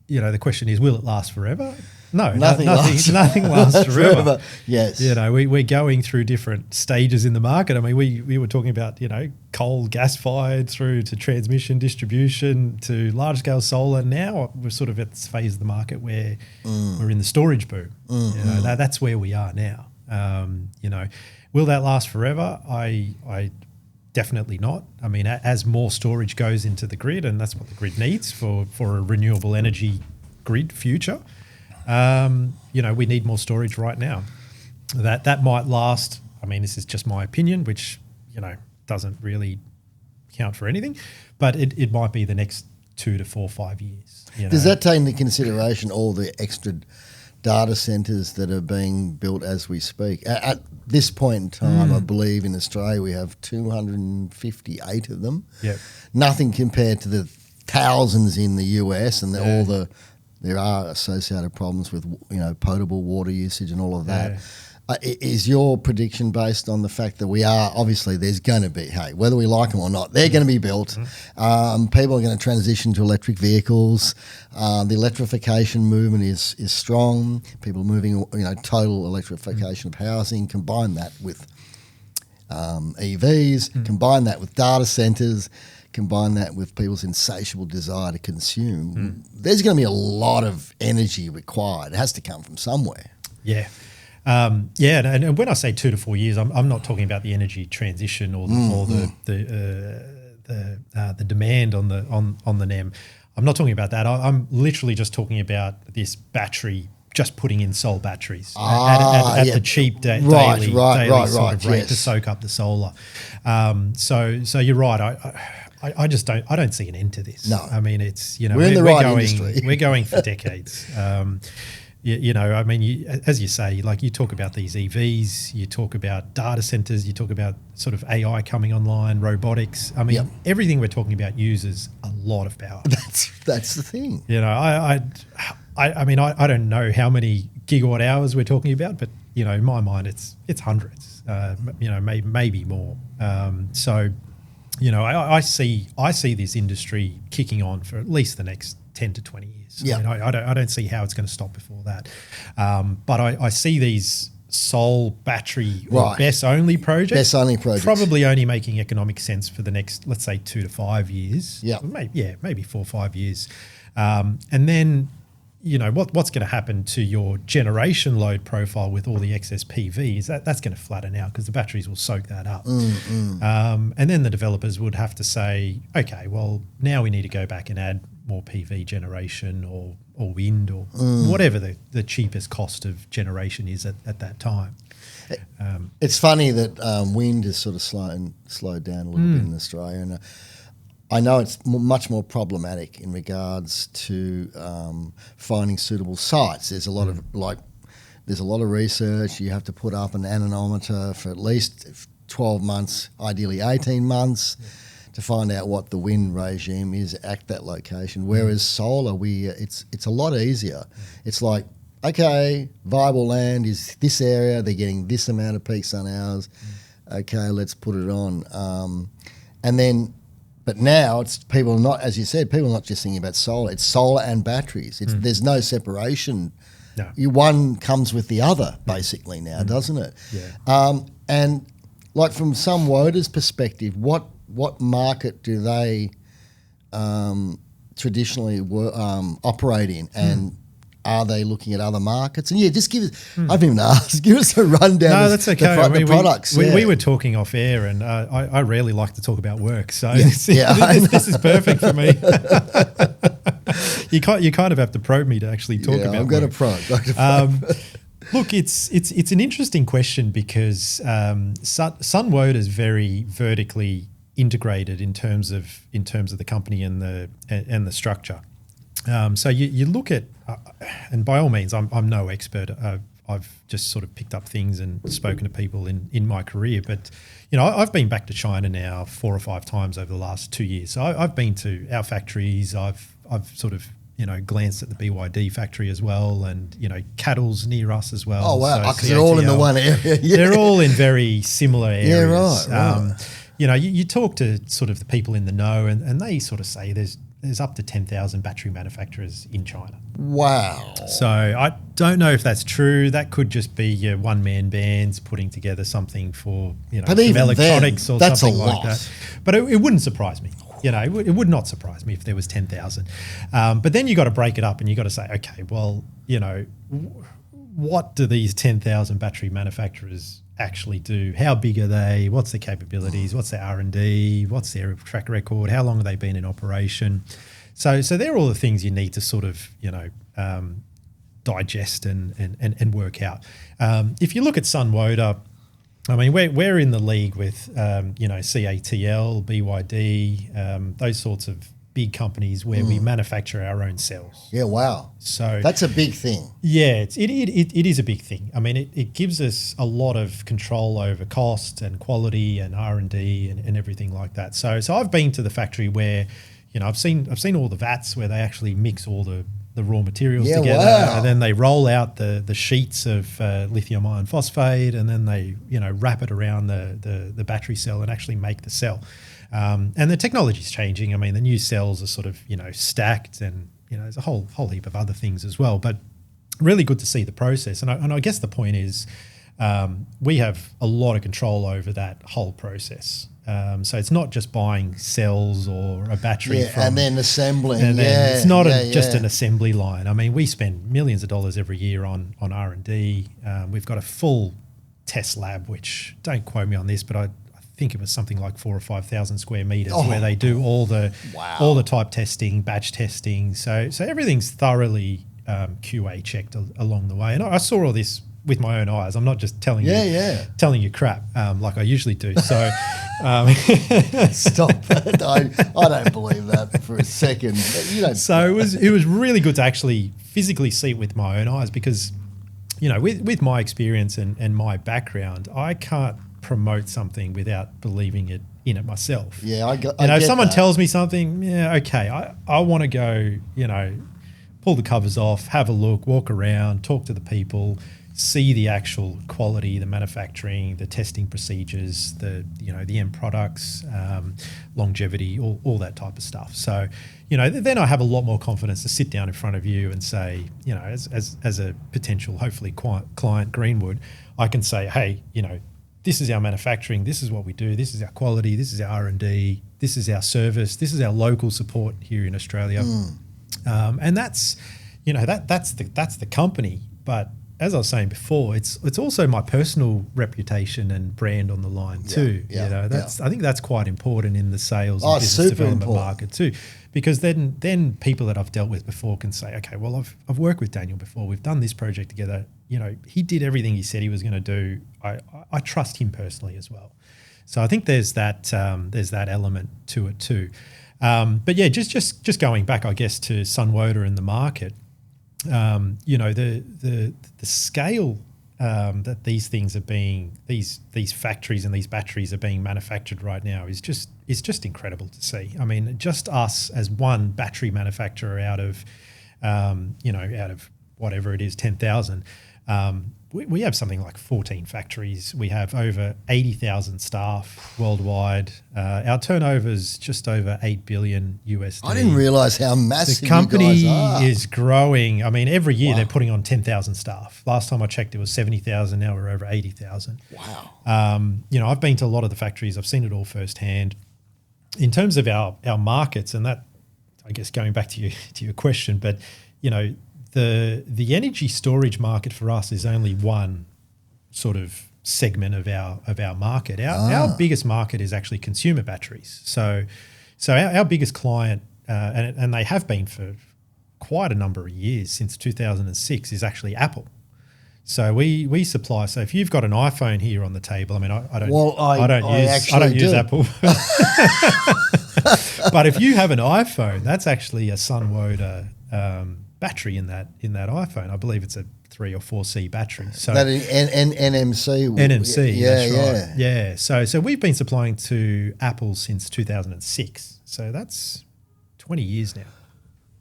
the question is, will it last forever? No, nothing lasts forever. Yes. We're going through different stages in the market. I mean, we were talking about, coal, gas-fired, through to transmission, distribution, to large-scale solar. Now we're sort of at this phase of the market where we're in the storage boom. That's where we are now. Will that last forever? I definitely not. I mean, as more storage goes into the grid, and that's what the grid needs for a renewable energy grid future, we need more storage right now. That might last. I mean, this is just my opinion, which, doesn't really count for anything, but it might be the next 2 to 4, 5 years. Does that take into consideration all the extra data centres that are being built as we speak? At this point in time, I believe in Australia we have 258 of them. Yep. Nothing compared to the thousands in the US and there are associated problems with potable water usage and all of that. Is your prediction based on the fact that we are, obviously there's going to be, hey, whether we like them or not, they're going to be built. People are going to transition to electric vehicles. The electrification movement is strong. People moving, total electrification of housing. Combine that with EVs, combine that with data centres, combine that with people's insatiable desire to consume. There's going to be a lot of energy required. It has to come from somewhere. Yeah. And when I say 2 to 4 years, I'm not talking about the energy transition or the demand on the NEM. I'm not talking about that. I'm literally just talking about this battery, just putting in solar batteries at the cheap daily sort of rate to soak up the solar. So you're right. I just don't see an end to this. No, I mean it's we're in the right industry. We're going for decades. As you say, like you talk about these EVs, you talk about data centers, you talk about sort of AI coming online, robotics. I mean, everything we're talking about uses a lot of power. That's the thing. I don't know how many gigawatt hours we're talking about, but in my mind, it's hundreds. Maybe more. I see this industry kicking on for at least the next 10 to 20 years. Yeah. I don't see how it's going to stop before that. But I see these sole battery or BESS only projects probably only making economic sense for the next, let's say, 2 to 5 years. Yeah. Maybe 4 or 5 years. And then, what's going to happen to your generation load profile with all the excess PV is that's going to flatten out because the batteries will soak that up. And then the developers would have to say, okay, well, now we need to go back and add more PV generation or wind or whatever the cheapest cost of generation is at that time. It's funny that wind is sort of slowed down a little bit in Australia, and I know it's much more problematic in regards to finding suitable sites. There's a lot of research. You have to put up an anemometer for at least 12 months, ideally 18 months. To find out what the wind regime is at that location. Whereas solar, it's a lot easier. It's like, okay, viable land is this area, they're getting this amount of peak sun hours. Okay, let's put it on. But now it's people not, as you said, people are not just thinking about solar. It's solar and batteries. There's no separation. No. One comes with the other basically now, doesn't it? Yeah. And like from Sunwoda's perspective, what market do they traditionally operate in, and are they looking at other markets? And just give us, I haven't even asked, give us a rundown. No, that's okay. The products. We were talking off air, and I rarely like to talk about work, so this is perfect for me. You kind of have to probe me to actually talk about I'm going to probe. Look, it's an interesting question because Sunwoda is very vertically integrated in terms of the company and the structure. So you look at, and by all means, I'm no expert. I've just sort of picked up things and spoken to people in my career. But I've been back to China now 4 or 5 times over the last 2 years. So I've been to our factories. I've sort of glanced at the BYD factory as well, and Cattle's near us as well. Oh wow, because they're all in the one area. Yeah. They're all in very similar areas. Yeah, right. You talk to sort of the people in the know, and they sort of say there's up to 10,000 battery manufacturers in China. Wow. So I don't know if that's true. That could just be your one-man bands putting together something for some electronics or something like that. But it wouldn't surprise me. It would not surprise me if there was 10,000. But then you got to break it up, and you got to say, okay, well, what do these 10,000 battery manufacturers actually do? How big are they? What's their capabilities? What's their R&D? What's their track record? How long have they been in operation? So they're all the things you need to sort of digest and work out. If you look at Sunwoda, I mean, we're in the league with CATL, BYD, those sorts of big companies where we manufacture our own cells. Yeah, wow. So that's a big thing. Yeah, it is a big thing. I mean, it gives us a lot of control over cost and quality and R&D and everything like that. So I've been to the factory where, I've seen all the vats where they actually mix all the the raw materials Yeah, together, wow. and then they roll out the sheets of lithium iron phosphate, and then they wrap it around the battery cell and actually make the cell. And the technology's changing. I mean, the new cells are sort of stacked, and there's a whole heap of other things as well. But really good to see the process. And I guess the point is, we have a lot of control over that whole process. So it's not just buying cells or a battery and then assembling. And then it's not just yeah. an assembly line. I mean, we spend millions of dollars every year on R&D. We've got a full test lab, which, don't quote me on this, but I think it was something like 4,000 or 5,000 square meters, where they do all the type testing, batch testing. So everything's thoroughly QA checked along the way. And I saw all this with my own eyes. I'm not just telling you crap like I usually do. So stop it. I don't believe that for a second. So it was really good to actually physically see it with my own eyes, because with my experience and my background, I can't promote something without believing in it myself. Yeah, I get if someone that. tells me something, okay, I want to go, pull the covers off, have a look, walk around, talk to the people, see the actual quality, the manufacturing, the testing procedures, the end products, longevity, all that type of stuff. So, then I have a lot more confidence to sit down in front of you and say, as a potential, hopefully client, Greenwood, I can say, hey, this is our manufacturing, this is what we do, this is our quality, this is our R&D, this is our service, this is our local support here in Australia. And that's, that's the company. But as I was saying before, it's also my personal reputation and brand on the line too. I think that's quite important in the sales and business development market too, because then people that I've dealt with before can say, okay, well, I've worked with Daniel before. We've done this project together. He did everything he said he was going to do. I trust him personally as well. So I think there's that element to it too. But yeah, just going back, I guess, to Sunwoda and the market. The scale that these things are being, these factories and these batteries are being manufactured right now is just incredible to see. I mean, just us as one battery manufacturer out of whatever it is, 10,000. We have something like 14 factories. We have over 80,000 staff worldwide. Our turnover is just over $8 billion USD. I didn't realize how massive the company you guys are. is growing. I mean, every year they're putting on 10,000 staff. Last time I checked, it was 70,000. Now we're over 80,000. Wow. I've been to a lot of the factories. I've seen it all firsthand. In terms of our markets, and that, I guess, going back to your question, but the energy storage market for us is only one sort of segment of our market. Our biggest market is actually consumer batteries. So our biggest client, and they have been for quite a number of years, since 2006, is actually Apple. So we supply. So if you've got an iPhone here on the table, I mean, I don't use Apple. But if you have an iPhone, that's actually a Sunwoda battery in that iPhone. I believe it's a 3 or 4C battery. So that NMC. NMC, yeah, that's right. yeah. So we've been supplying to Apple since 2006. So that's 20 years now.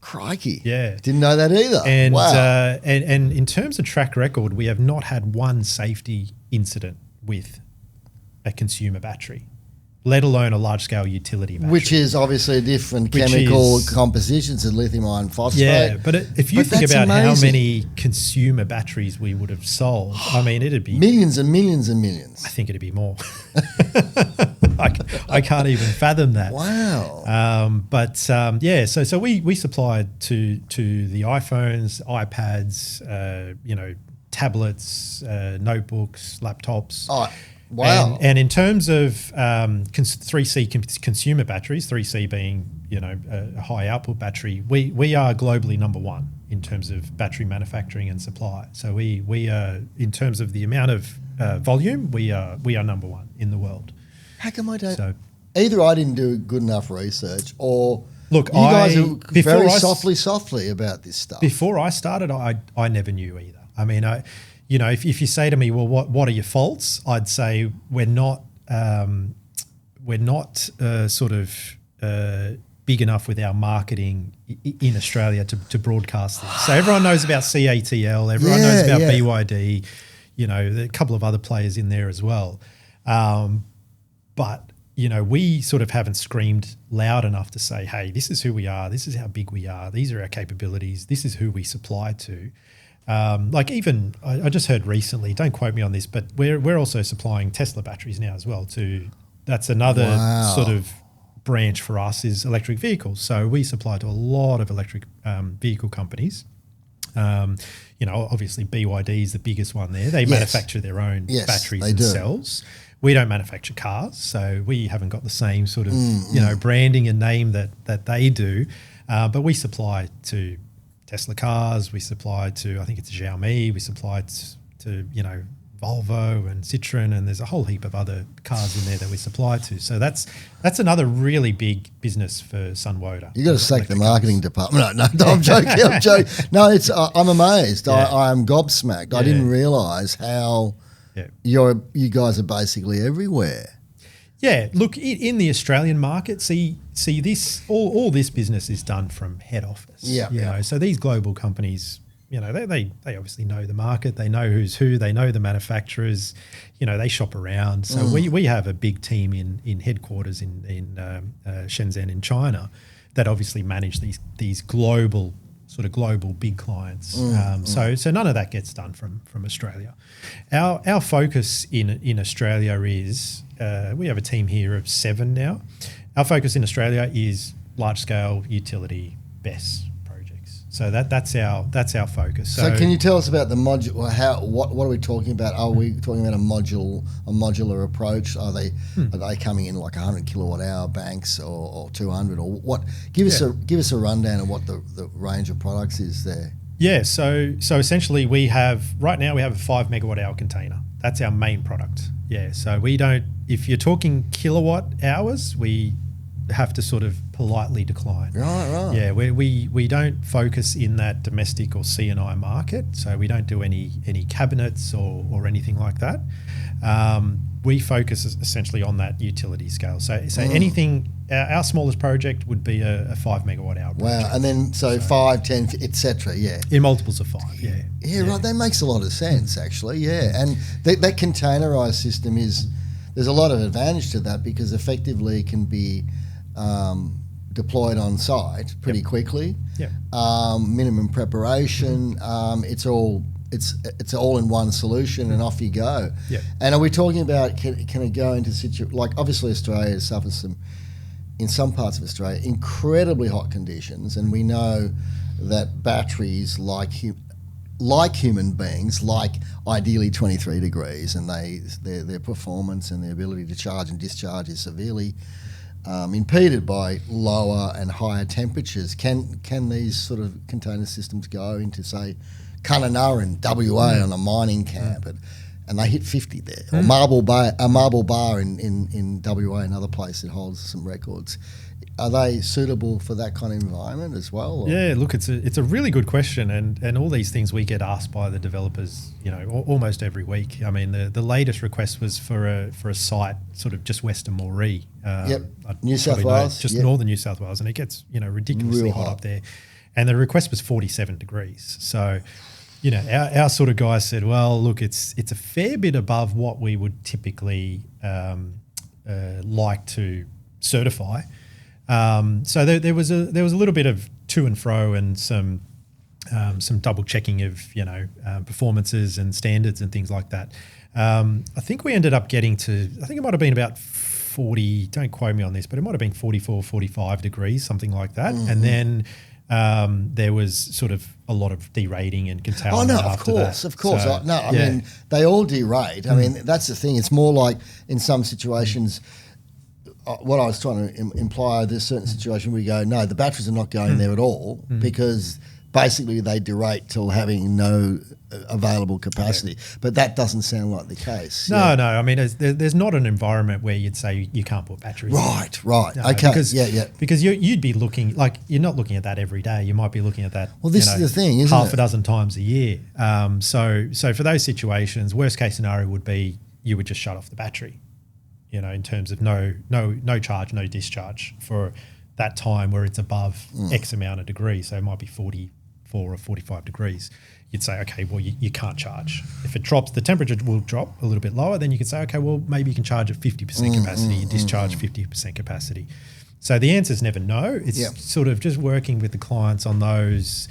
Crikey. Yeah. Didn't know that either. And wow. And in terms of track record, we have not had one safety incident with a consumer battery, let alone a large-scale utility battery. Which is obviously a different chemical composition to lithium iron phosphate. Yeah, but if you think about how many consumer batteries we would have sold, I mean, it'd be... millions and millions and millions. I think it'd be more. I can't even fathom that. Wow. So we supplied to the iPhones, iPads, tablets, notebooks, laptops. Oh, wow. And in terms of 3C consumer batteries, 3C being a high output battery, we are globally number one in terms of battery manufacturing and supply. So we are, in terms of the amount of volume, we are number one in the world. How come I don't? So, either I didn't do good enough research, or look, you guys are very softly about this stuff. Before I started, I never knew either. I mean, if you say to me, well, what are your faults? I'd say we're not big enough with our marketing in Australia to broadcast this. So everyone knows about CATL, everyone knows about BYD, you know, there are a couple of other players in there as well. But, you know, we sort of haven't screamed loud enough to say, hey, this is who we are, this is how big we are, these are our capabilities, this is who we supply to. Like even, I just heard recently, don't quote me on this, but we're also supplying Tesla batteries now as well to, that's another sort of branch for us is electric vehicles. So we supply to a lot of electric vehicle companies. You know, obviously BYD is the biggest one there. They manufacture their own batteries and cells. We don't manufacture cars, so we haven't got the same sort of you know, branding and name that they do. But we supply to Tesla cars. We supply to, I think it's Xiaomi. We supply to you know, Volvo and Citroen, and there's a whole heap of other cars in there that we supply to. So that's another really big business for Sunwoda. You got to sack the marketing department. No, I'm joking. I'm joking. No, it's I'm amazed. I am gobsmacked. I didn't realise how you guys are basically everywhere. Yeah, look, in the Australian market, see this all this business is done from head office. You know, so these global companies, you know, they obviously know the market, they know who's who, they know the manufacturers, you know, they shop around. So we have a big team in headquarters in Shenzhen in China that obviously manage these global big clients. So none of that gets done from Australia. Our focus in Australia is we have a team here of 7 now. Our focus in Australia is large scale utility BESS. So that's our focus. So can you tell us about the modular? What are we talking about? Are we talking about a modular approach? Are they coming in like 100 kilowatt hour banks or 200 or what? Give us a rundown of what the range of products is there. Yeah. So essentially right now we have a 5 megawatt hour container. That's our main product. Yeah. So we don't. If you're talking kilowatt hours, we have to sort of politely decline. Right. Yeah, we don't focus in that domestic or C&I market, so we don't do any cabinets or anything like that. We focus essentially on that utility scale. So anything, our smallest project would be a 5 megawatt hour project. Wow, and then so 5, 10, etc. Yeah, in multiples of 5. Yeah, right. That makes a lot of sense, actually. Yeah, and that containerized system there's a lot of advantage to that because effectively it can be deployed on site pretty quickly. Minimum preparation. It's all in one solution and off you go. And are we talking about can it go into like obviously Australia suffers in some parts of Australia incredibly hot conditions, and we know that batteries like human beings like ideally 23 degrees, and their performance and their ability to charge and discharge is severely impeded by lower and higher temperatures. Can these sort of container systems go into, say, Kununurra in WA on a mining camp and they hit 50 there, or Marble Bar in WA, another place that holds some records? Are they suitable for that kind of environment as well? Or? Yeah, look, it's a really good question, and all these things we get asked by the developers, you know, almost every week. I mean, the latest request was for a site sort of just west of Moree. New South Wales, northern New South Wales, and it gets, you know, ridiculously hot up there. And the request was 47 degrees. So, you know, our sort of guys said, well, look, it's a fair bit above what we would typically like to certify. So there was a little bit of to and fro and some double checking of, you know, performances and standards and things like that. I think we ended up getting to, I think it might have been about 40, don't quote me on this, but it might have been 44, 45 degrees, something like that. And then there was sort of a lot of derating and containment after that. Of course. So, I mean, they all derate. I mean, that's the thing. It's more like in some situations, what I was trying to imply, there's certain situation where you go, no, the batteries are not going there at all because basically they derate till having no available capacity. But that doesn't sound like the case. No. I mean, there's not an environment where you'd say you can't put batteries in. Right. No, okay. Because you'd be looking, like, you're not looking at that every day. You might be looking at that. Well, this is the thing, isn't it? Half a dozen times a year. So for those situations, worst case scenario would be you would just shut off the battery. You know, in terms of no charge, no discharge for that time where it's above X amount of degrees, so it might be 44 or 45 degrees, you'd say, okay, well, you can't charge. If it drops, the temperature will drop a little bit lower, then you could say, okay, well, maybe you can charge at 50% capacity and discharge 50% capacity. So the answer is never no. It's sort of just working with the clients on those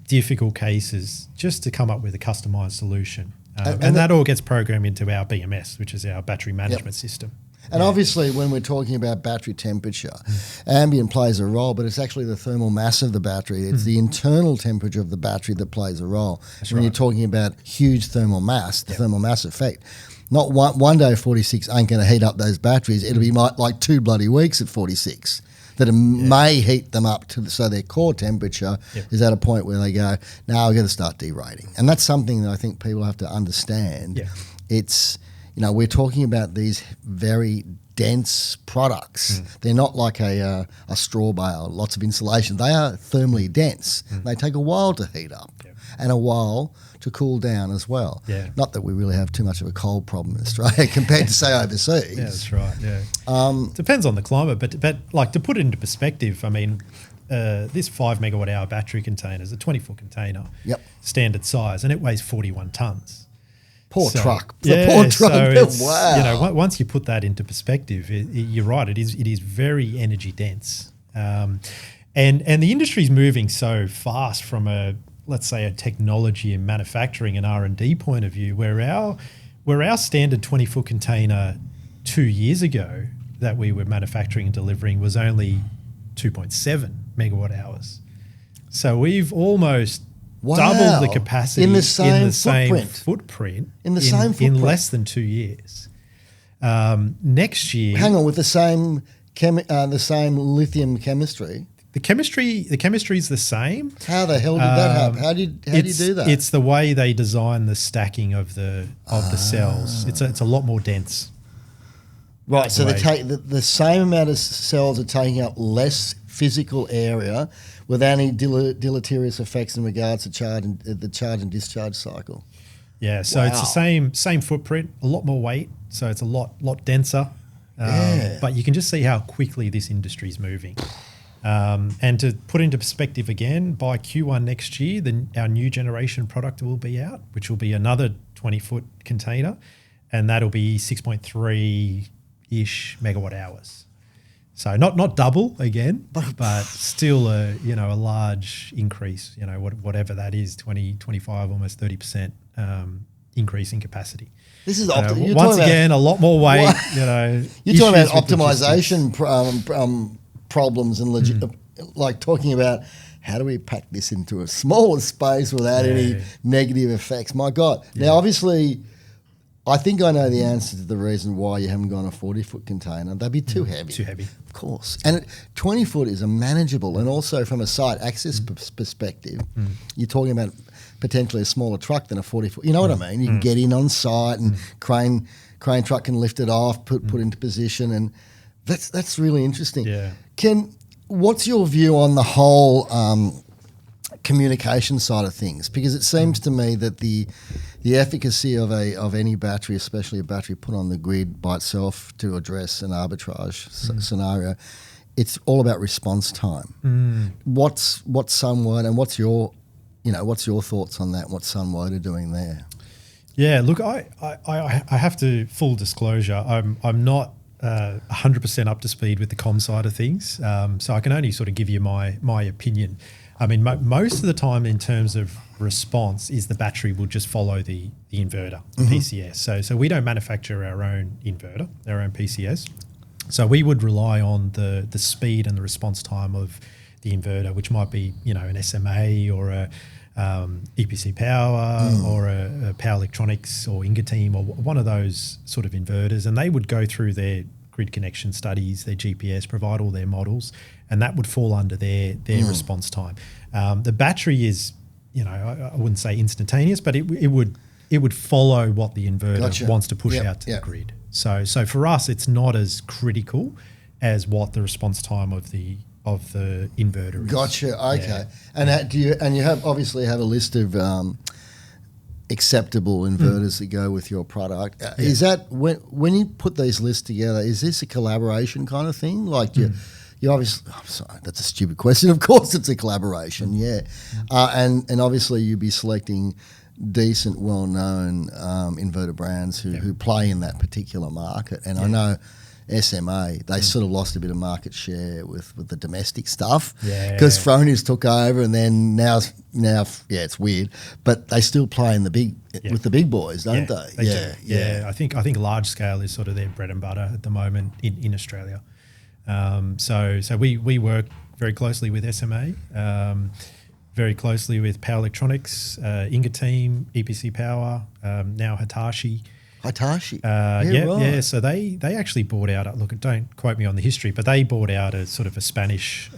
difficult cases just to come up with a customized solution. And that all gets programmed into our BMS, which is our battery management system. And obviously, when we're talking about battery temperature, ambient plays a role, but it's actually the thermal mass of the battery. It's the internal temperature of the battery that plays a role. When you're talking about huge thermal mass, the thermal mass effect, not one day 46 ain't going to heat up those batteries. It'll be like 2 bloody weeks at 46 that may heat them up so their core temperature is at a point where they go, now I've got to start derating. And that's something that I think people have to understand. It's... we're talking about these very dense products. They're not like a straw bale, lots of insulation. They are thermally dense. They take a while to heat up and a while to cool down as well. Not that we really have too much of a cold problem in Australia compared to, say, overseas. That's right, depends on the climate, but like to put it into perspective, I mean, this 5 megawatt hour battery container is a 20-foot container, standard size, and it weighs 41 tonnes. Poor truck. Poor truck. So wow. Once you put that into perspective, you're right. It is very energy dense, and the industry is moving so fast from let's say a technology and manufacturing and R&D point of view, where our standard 20-foot container 2 years ago that we were manufacturing and delivering was only 2.7 megawatt hours. So we've almost double the capacity in the same footprint in less than 2 years. Next year, hang on, with the same lithium chemistry. The chemistry is the same. How the hell did that happen? How do you do that? It's the way they design the stacking of the cells. It's a lot more dense. Right. So they take the same amount of cells are taking up less physical area without any deleterious effects in regards to the charge and discharge cycle. Yeah, so it's the same footprint, a lot more weight, so it's a lot denser. But you can just see how quickly this industry is moving. And to put into perspective again, by Q1 next year, our new generation product will be out, which will be another 20-foot container, and that'll be 6.3-ish megawatt hours. So not double again, but still a large increase, whatever that is, 20, 25, almost 30% increase in capacity. This is once again a lot more weight. You're talking about optimization problems and like talking about how do we pack this into a smaller space without any negative effects. My God! Now, obviously, I think I know the answer to the reason why you haven't gone a 40-foot container. They'd be too heavy. Too heavy. Of course. And 20-foot is a manageable, and also from a site access perspective, you're talking about potentially a smaller truck than a 40-foot. You know what I mean? You can get in on site and crane truck can lift it off, put into position, and that's really interesting. Yeah. What's your view on the whole communication side of things? Because it seems to me that the efficacy of any battery, especially a battery put on the grid by itself to address an arbitrage scenario, it's all about response time. What's Sunwoda and what's your thoughts on that? What's Sunwoda doing there? Yeah, look, I have to, full disclosure, I'm not 100% up to speed with the comm side of things, so I can only sort of give you my opinion. I mean, most of the time in terms of response is the battery will just follow the inverter, the PCS. So we don't manufacture our own inverter, our own PCS. So we would rely on the speed and the response time of the inverter, which might be, an SMA or a EPC Power or a Power Electronics or Inverter or one of those sort of inverters, and they would go through their grid connection studies, their GPS, provide all their models, and that would fall under their response time. The battery is, I wouldn't say instantaneous, but it would follow what the inverter wants to push out to the grid. So for us, it's not as critical as what the response time of the inverter is. Gotcha. Okay. And you obviously have a list of acceptable inverters that go with your product. Is that when you put these lists together? Is this a collaboration kind of thing? Like you You obviously, I'm sorry, that's a stupid question. Of course, it's a collaboration, yeah, and obviously you'd be selecting decent, well-known inverter brands who play in that particular market. And I know SMA, they sort of lost a bit of market share with the domestic stuff because Fronius took over, and then now it's weird, but they still play in the big with the big boys, don't they? They do. I think large scale is sort of their bread and butter at the moment in Australia. So we work very closely with SMA, very closely with Power Electronics, Inga Team, EPC Power, now Hitachi. Right. So they actually bought out. Look, don't quote me on the history, but they bought out a sort of a Spanish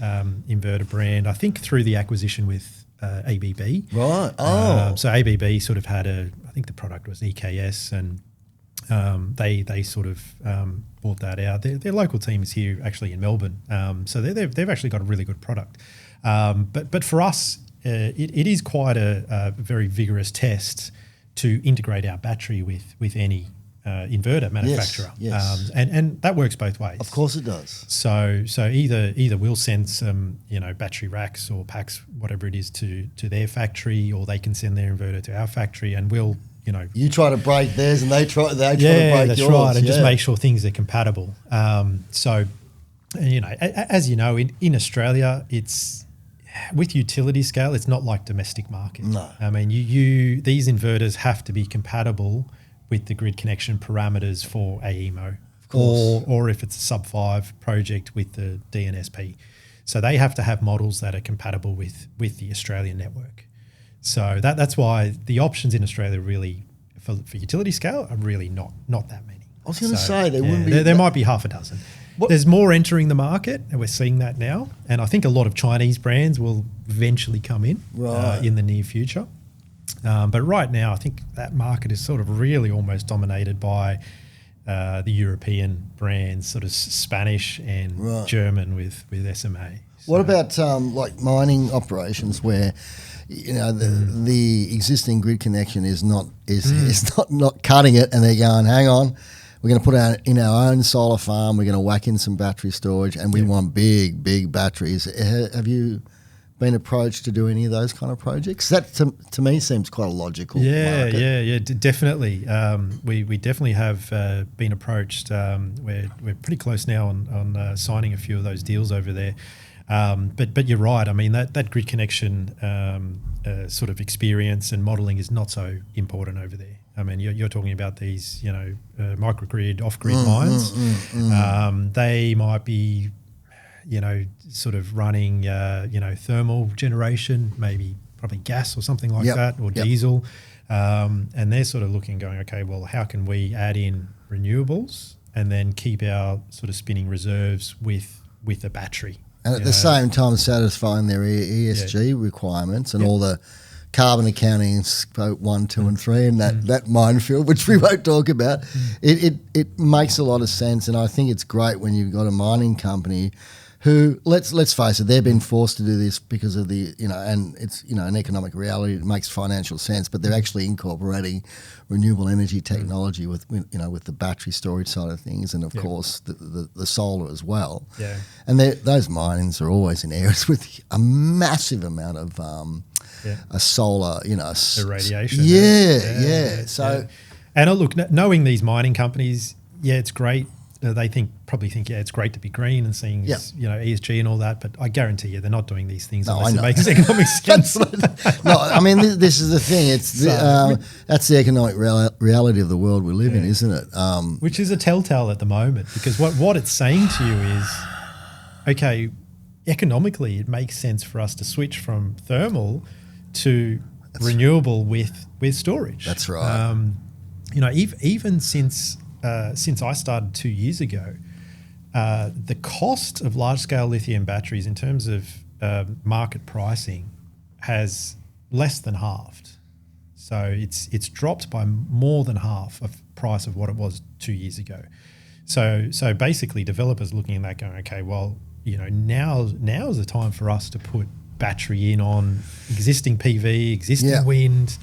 inverter brand, I think through the acquisition with ABB. Right. Oh. So ABB sort of had I think the product was EKS, and they sort of bought that out. Their local team is here actually in Melbourne, so they've actually got a really good product. But for us, it is quite a very vigorous test to integrate our battery with any inverter manufacturer. Yes. And that works both ways. Of course it does. So either we'll send some battery racks or packs, whatever it is, to their factory, or they can send their inverter to our factory, and we'll you try to break theirs, and they try to break that's yours. Right, and just make sure things are compatible. So as you know, in Australia, it's with utility scale, it's not like domestic market. No. I mean, these inverters have to be compatible with the grid connection parameters for AEMO, of course, or if it's a sub 5 project with the DNSP. So they have to have models that are compatible with the Australian network. So that's why the options in Australia really for utility scale are really not that many. I was going to say they wouldn't be. There might be half a dozen. There's more entering the market, and we're seeing that now. And I think a lot of Chinese brands will eventually come in in the near future. But right now, I think that market is sort of really almost dominated by the European brands, sort of Spanish and German with SMA. So. What about like mining operations where the existing grid connection is not cutting it, and they're going, hang on, we're going to put in our own solar farm, we're going to whack in some battery storage, and we want big batteries. Have you been approached to do any of those kind of projects? That to me seems quite a logical market. Definitely. We definitely have been approached. We're pretty close now on signing a few of those deals over there. But you're right. I mean, that grid connection sort of experience and modelling is not so important over there. I mean, you're talking about these, microgrid, off-grid mines. They might be, sort of running, thermal generation, probably gas or something like that, or diesel. And they're sort of looking, going, okay, well, how can we add in renewables and then keep our sort of spinning reserves with a battery? And at the same time satisfying their ESG requirements and all the carbon accounting, scope 1, 2 and 3, and that minefield, which we won't talk about. It makes a lot of sense, and I think it's great when you've got a mining company who, let's face it, they've been forced to do this because of the, and it's, an economic reality. It makes financial sense, but they're actually incorporating renewable energy technology with the battery storage side of things, and of course the solar as well. Yeah. And those minings are always in areas with a massive amount of a solar, irradiation. So, and look, knowing these mining companies, it's great. They probably think it's great to be green and seeing ESG and all that, but I guarantee you they're not doing these things unless it makes economic sense. No, I mean this is the thing. It's that's the economic reality of the world we live in, isn't it? Which is a telltale at the moment, because what it's saying to you is, okay, economically it makes sense for us to switch from thermal to renewable with storage. That's right. Even since I started 2 years ago, the cost of large-scale lithium batteries in terms of market pricing has less than halved. So it's dropped by more than half of price of what it was 2 years ago. So basically, developers looking at that going, okay, well, now is the time for us to put battery in on existing PV, existing wind.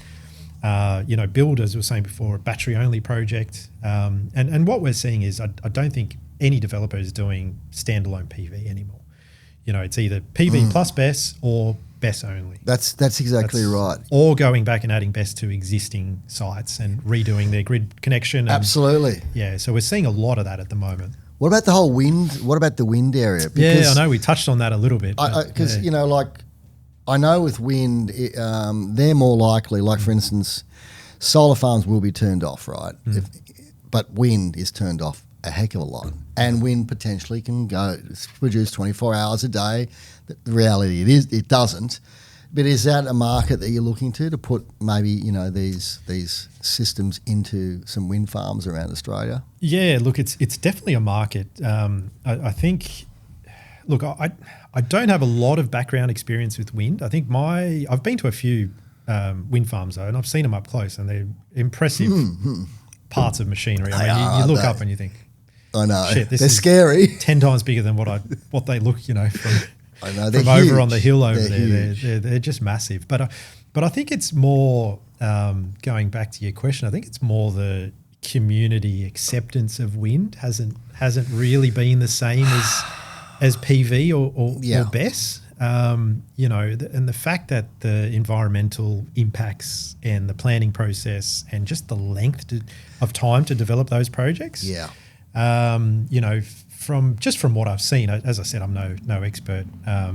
Build, as we were saying before, a battery-only project. And what we're seeing is I don't think any developer is doing standalone PV anymore. it's either PV plus BESS or BESS only. That's exactly right. Or going back and adding BESS to existing sites and redoing their grid connection. Absolutely. Yeah, so we're seeing a lot of that at the moment. What about the whole wind? What about the wind area? Because I know we touched on that a little bit. Because, I know with wind, they're more likely, like for instance, solar farms will be turned off, right? But wind is turned off a heck of a lot. And wind potentially can produce 24 hours a day. The reality it doesn't. But is that a market that you're looking to put maybe, these systems into some wind farms around Australia? Yeah, look, it's definitely a market. I think, look, I don't have a lot of background experience with wind. I think I've been to a few wind farms though, and I've seen them up close, and they're impressive parts of machinery. I mean, you look up and you think, I know, shit, they're scary. 10 times bigger than what they look, from, I know, from over on the hill over there. Huge. They're just massive. But I think it's more, going back to your question, I think it's more the community acceptance of wind hasn't really been the same as PV or BESS. And the fact that the environmental impacts and the planning process and just the length of time to develop those projects. Yeah. From what I've seen, as I said, I'm no expert. I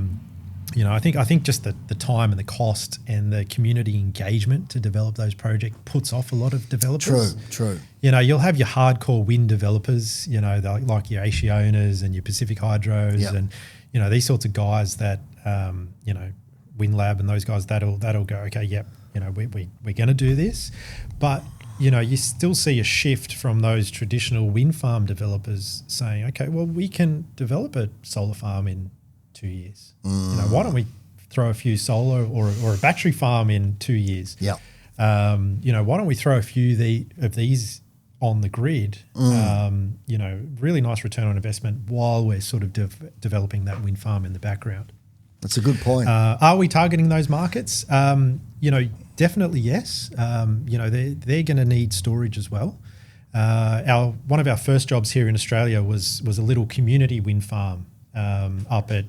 think just the time and the cost and the community engagement to develop those projects puts off a lot of developers. True. You'll have your hardcore wind developers, like your Acionas and your Pacific Hydros and, these sorts of guys that, WindLab and those guys, that'll go, okay, yep, we're going to do this. But, you still see a shift from those traditional wind farm developers saying, okay, well, we can develop a solar farm in 2 years. Why don't we throw a few solar or a battery farm in 2 years? Yeah. Why don't we throw a few of these on the grid? Really nice return on investment while we're sort of developing that wind farm in the background. That's a good point. Are we targeting those markets? Definitely yes. They're going to need storage as well. One of our first jobs here in Australia was a little community wind farm up at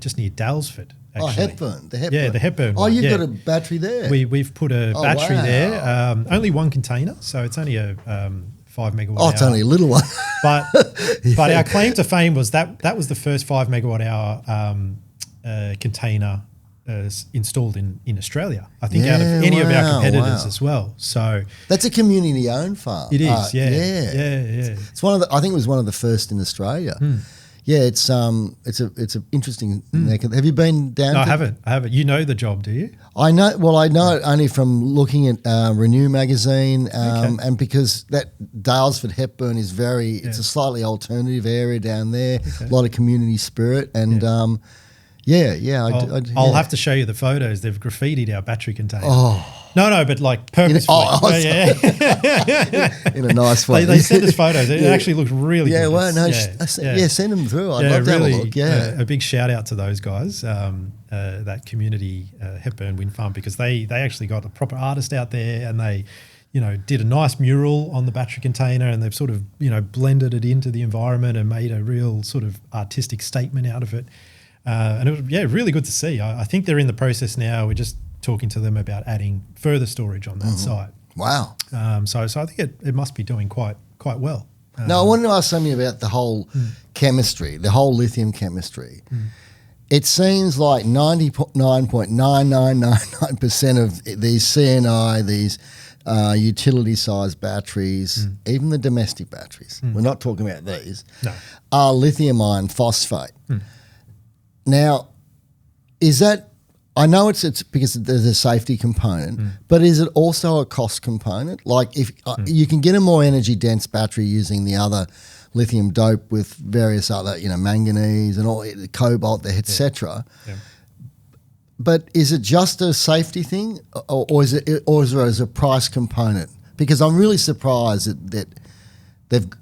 just near Dalesford. Actually. Hepburn. The Hepburn. Yeah, the Hepburn. Oh, you've got a battery there. We've put a battery there. Only one container, so it's only a 5 megawatt hour. It's only a little one. But our claim to fame was that was the first 5 megawatt hour container installed in Australia. I think out of any of our competitors as well. So that's a community-owned farm. It is. Yeah. It's I think it was one of the first in Australia. Yeah, it's an interesting neck. Have you been down? No, I haven't. You know the job, do you? I know. Well, I know it only from looking at Renew magazine, and because that Dalesford Hepburn is it's a slightly alternative area down there. A lot of community spirit, and I'll have to show you the photos. They've graffitied our battery container. No, but like purposefully. In a nice way. They sent us photos. It actually looks really good. Send them through. I'd love to have a look. A big shout out to those guys, that community Hepburn Wind Farm, because they actually got a proper artist out there, and they did a nice mural on the battery container, and they've sort of blended it into the environment and made a real sort of artistic statement out of it. And it was really good to see. I think they're in the process now. We're just talking to them about adding further storage on that site. Wow. So I think it must be doing quite well. Now, I wanted to ask something about the whole chemistry, the whole lithium chemistry. It seems like 99.9999% of these CNI, these utility-sized batteries, even the domestic batteries, we're not talking about these, are lithium iron phosphate. Now, is that, I know it's because there's a safety component, but is it also a cost component? Like if you can get a more energy dense battery using the other lithium dope with various other, manganese and all the cobalt, etc. But is it just a safety thing, or is there a price component? Because I'm really surprised that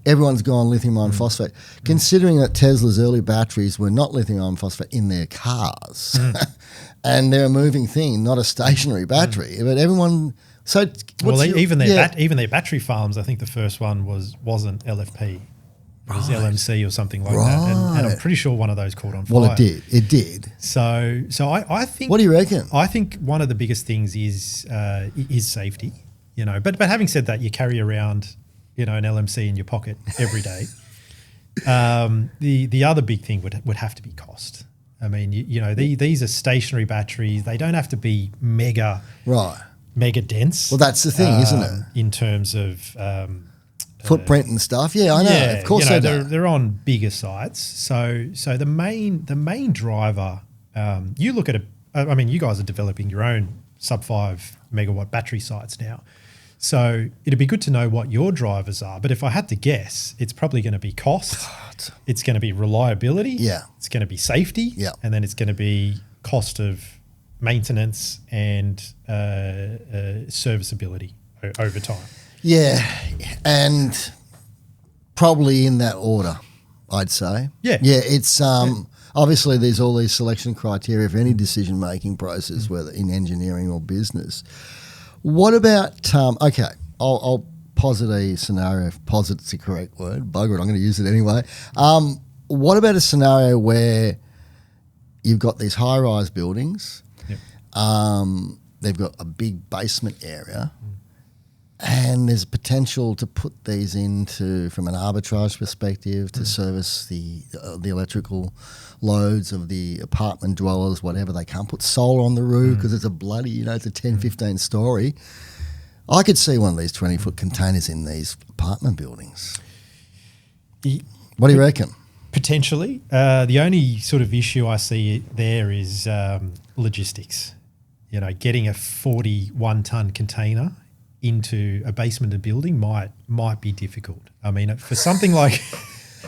everyone's gone lithium iron phosphate, considering that Tesla's early batteries were not lithium iron phosphate in their cars, and they're a moving thing, not a stationary battery. But everyone, even their battery farms. I think the first one wasn't LFP. It was LMC or something like that. Right. And I'm pretty sure one of those caught on fire. Well, it did. It did. So I think. What do you reckon? I think one of the biggest things is safety. But having said that, you carry around an LMC in your pocket every day. The other big thing would have to be cost. I mean, these are stationary batteries. They don't have to be mega dense. Well, that's the thing, isn't it? In terms of footprint and stuff. Yeah, I know. Yeah, of course, they're on bigger sites. So the main driver. You look at you guys are developing your own sub 5 megawatt battery sites now. So it'd be good to know what your drivers are. But if I had to guess, it's probably going to be cost. It's going to be reliability. Yeah. It's going to be safety. Yeah. And then it's going to be cost of maintenance and serviceability over time. Yeah, and probably in that order, I'd say. Yeah. Yeah, it's obviously there's all these selection criteria for any decision-making process, whether in engineering or business. What about, okay, I'll posit a scenario, if posit's the correct word, bugger it, I'm going to use it anyway. What about a scenario where you've got these high-rise buildings, they've got a big basement area, and there's potential to put these into, from an arbitrage perspective, to service the electrical loads of the apartment dwellers, whatever. They can't put solar on the roof because it's a bloody, it's a 10, 15 story. I could see one of these 20-foot containers in these apartment buildings. What do you reckon? Potentially. The only sort of issue I see there is logistics. Getting a 41-ton container into a basement of a building might be difficult. I mean, for something like...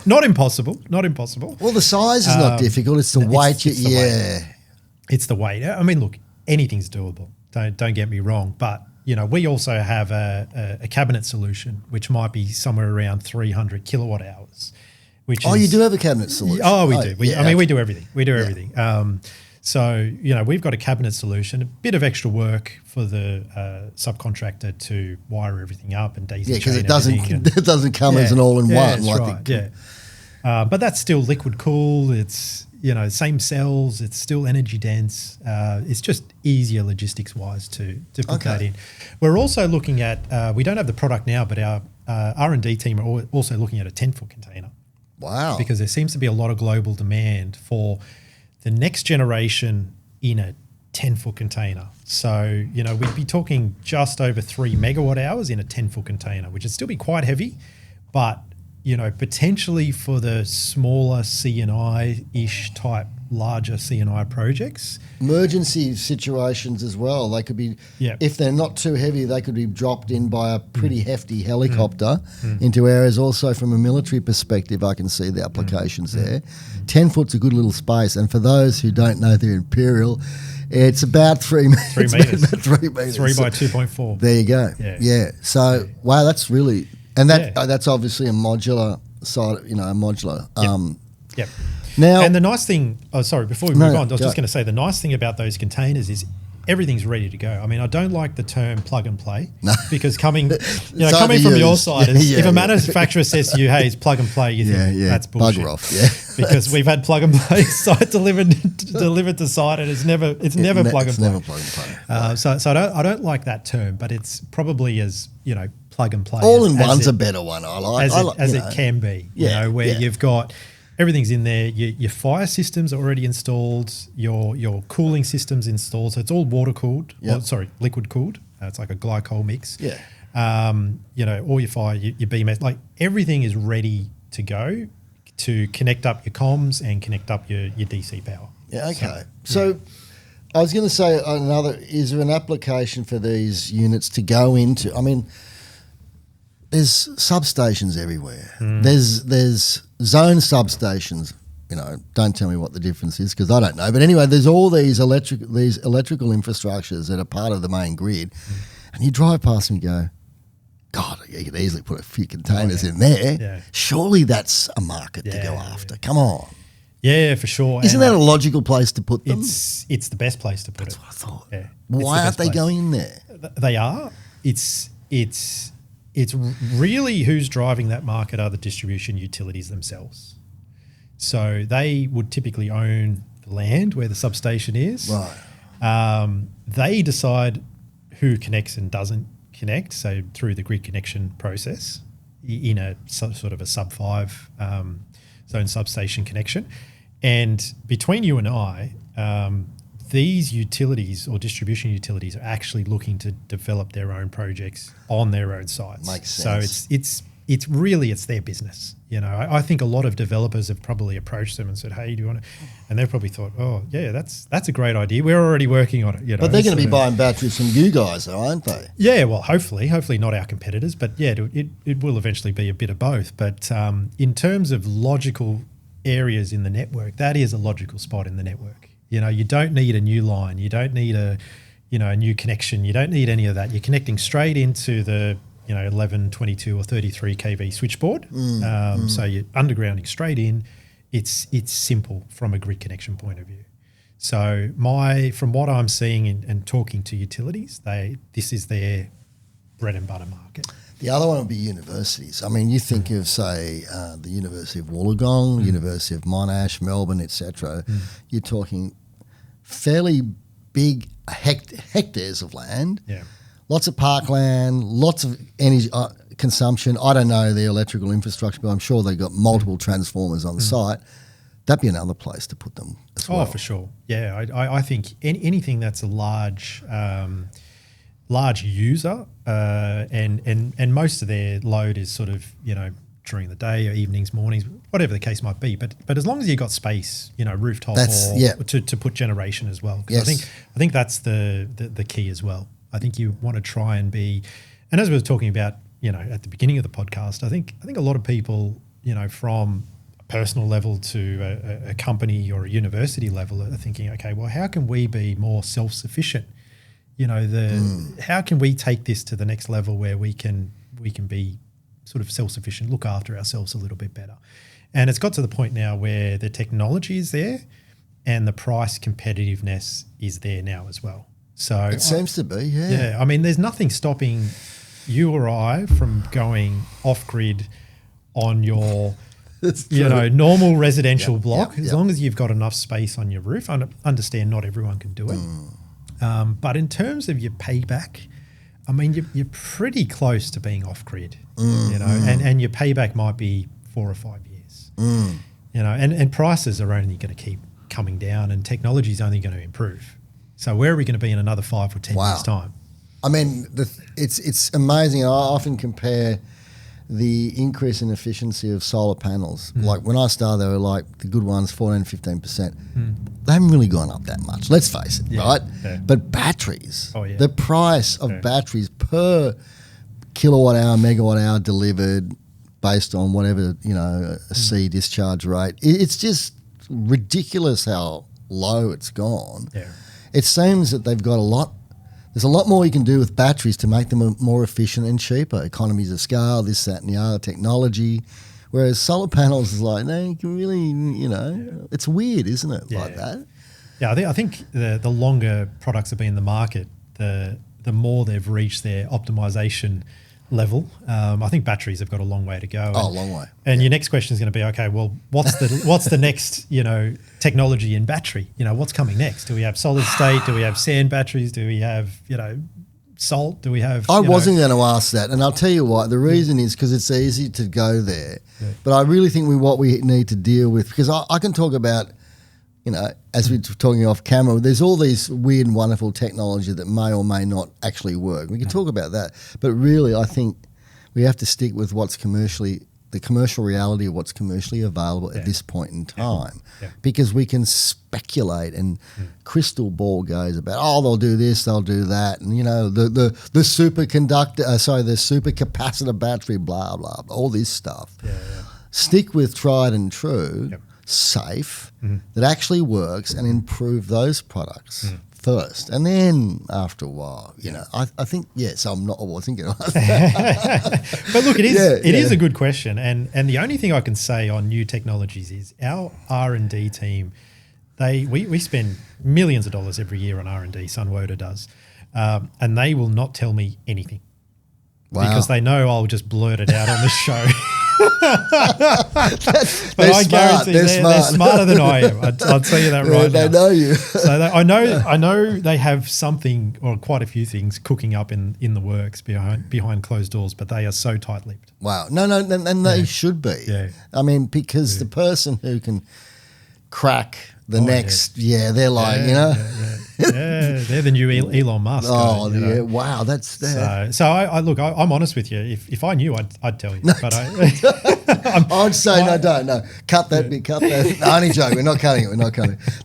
Not impossible. Well, the size is not difficult. It's the weight. It's the weight. I mean, look, anything's doable. Don't get me wrong. But, we also have a cabinet solution, which might be somewhere around 300 kilowatt hours. You do have a cabinet solution? Oh, we do. We do everything. We do everything. So, we've got a cabinet solution, a bit of extra work for the subcontractor to wire everything up and daisy chain because it doesn't come as an all-in-one. But that's still liquid cooled. It's, same cells. It's still energy dense. It's just easier logistics-wise to put that in. We're also looking at, we don't have the product now, but our R&D team are also looking at a 10-foot container. Wow. Because there seems to be a lot of global demand for the next generation in a 10-foot container. So, we'd be talking just over 3 megawatt hours in a 10-foot container, which would still be quite heavy, but, potentially for the smaller C&I-ish type, larger C&I projects. Emergency situations as well. They could be, if they're not too heavy, they could be dropped in by a pretty hefty helicopter into areas. Also from a military perspective, I can see the applications there. 10 foot's a good little space. And for those who don't know their imperial, it's about 3 meters. 3 meters. About 3 meters. 3 by 2.4. There you go. Yeah. So, wow, that's really... And that's obviously a modular side, a modular. Yep. Now, and the nice thing, before we move on, I was just going to say the nice thing about those containers is everything's ready to go. I mean, I don't like the term plug and play because coming from your side, if a manufacturer says to you, "Hey, it's plug and play," you think that's bullshit. Bugger off, because we've had plug and play site delivered to site, and it's never plug and play. Never plug and play. So I don't like that term, but it's probably as plug and play. All in one's a better one. I like as it can be. Where you've got. Everything's in there. Your fire systems are already installed. Your cooling systems installed. So it's all water cooled. Liquid cooled. It's like a glycol mix. Yeah. All your fire, your BMS, like everything is ready to go to connect up your comms and connect up your DC power. Yeah. Okay. So I was going to say is there an application for these units to go into? I mean, there's substations everywhere. There's zone substations. Don't tell me what the difference is because I don't know. But anyway, there's all these electrical infrastructures that are part of the main grid, and you drive past them and go, God, you could easily put a few containers in there. Yeah. Surely that's a market to go after. Come on. Yeah, for sure. Isn't that a logical place to put them? It's the best place to put it. That's what I thought. Yeah. Why aren't they going in there? They are. It's it's really who's driving that market are the distribution utilities themselves. So they would typically own the land where the substation is. Right. They decide who connects and doesn't connect, so through the grid connection process in a sort of a sub-5 zone substation connection. And between you and I, these utilities or distribution utilities are actually looking to develop their own projects on their own sites. Makes sense. So it's really their business. You know, I think a lot of developers have probably approached them and said, "Hey, do you want to?" And they've probably thought, "Oh, yeah, that's a great idea. We're already working on it." You know, But they're going to be buying batteries from you guys, though, aren't they? Yeah, well, hopefully not our competitors, but yeah, it will eventually be a bit of both. But in terms of logical areas in the network, that is a logical spot in the network. You know, you don't need a new line, you don't need a new connection, you don't need any of that. You're connecting straight into the 11, 22 or 33 kV switchboard. So you're undergrounding straight in. It's simple from a grid connection point of view. So from what I'm seeing and talking to utilities, this is their bread and butter market. The other one would be universities. I mean, you think of, say, the University of Wollongong, University of Monash, Melbourne, etc. You're talking fairly big hectares of land. Yeah. Lots of parkland, lots of energy consumption. I don't know the electrical infrastructure, but I'm sure they've got multiple transformers on site. That'd be another place to put them as well. Oh, for sure. Yeah, I think anything that's a large user and most of their load is sort of, during the day or evenings, mornings, whatever the case might be. But as long as you've got space, rooftop to put generation as well. 'Cause Yes. I think that's the key as well. I think you want to try and be, and as we were talking about, at the beginning of the podcast, I think a lot of people, from a personal level to a company or a university level are thinking, okay, well, how can we be more self-sufficient? How can we take this to the next level where we can be sort of self-sufficient, look after ourselves a little bit better? And it's got to the point now where the technology is there and the price competitiveness is there now as well. So it seems to be, yeah. Yeah, I mean, there's nothing stopping you or I from going off-grid on your normal residential block, as long as you've got enough space on your roof. I understand not everyone can do it. But in terms of your payback, I mean, you're pretty close to being off-grid, and your payback might be 4 or 5 years. And prices are only going to keep coming down and technology is only going to improve. So where are we going to be in another 5 or 10 years' time? I mean, it's amazing. I often compare the increase in efficiency of solar panels. Like when I started, they were like the good ones, 14, 15%. They haven't really gone up that much, let's face it, right? Yeah. But batteries, the price of batteries per kilowatt hour, megawatt hour delivered based on whatever, a C discharge rate, it's just ridiculous how low it's gone. Yeah. It seems that they've got there's a lot more you can do with batteries to make them more efficient and cheaper. Economies of scale, this, that, and the other, technology. Whereas solar panels is like, no, you can really, it's weird, isn't it, like that? Yeah, I think the longer products have been in the market, the more they've reached their optimization level. I think batteries have got a long way to go. A long way. And your next question is going to be, okay, well, what's the next, technology in battery? What's coming next? Do we have solid state? Do we have sand batteries? Do we have, salt? Do we have? I wasn't going to ask that, and I'll tell you why. The reason is because it's easy to go there, but I really think what we need to deal with, because I can talk about, as we're talking off camera, there's all these weird and wonderful technology that may or may not actually work. We can talk about that, but really, I think we have to stick with the commercial reality of what's commercially available at this point in time, because we can speculate and crystal ball goes about, they'll do this, they'll do that, and the supercapacitor battery, blah blah, all this stuff. Stick with tried and true. Safe, that actually works, and improve those products first, and then after a while, I think I wasn't going to ask that. But look, it is a good question, and the only thing I can say on new technologies is our R&D team. We spend millions of dollars every year on R&D. Sunwoda does, and they will not tell me anything. because they know I'll just blurt it out on the show. But they're I guarantee they're smarter than I am. I'll tell you that right now. They know you. So I know they have something or quite a few things cooking up in the works behind closed doors, but they are so tight-lipped. Wow. No, and they should be. Yeah. I mean, because the person who can crack the next, they're like, they're the new Elon Musk. Wow, that's that. So I look, I'm honest with you. If I knew, I'd tell you. No, but I'd say no. Cut that bit. Cut that. No, only joke. We're not cutting it.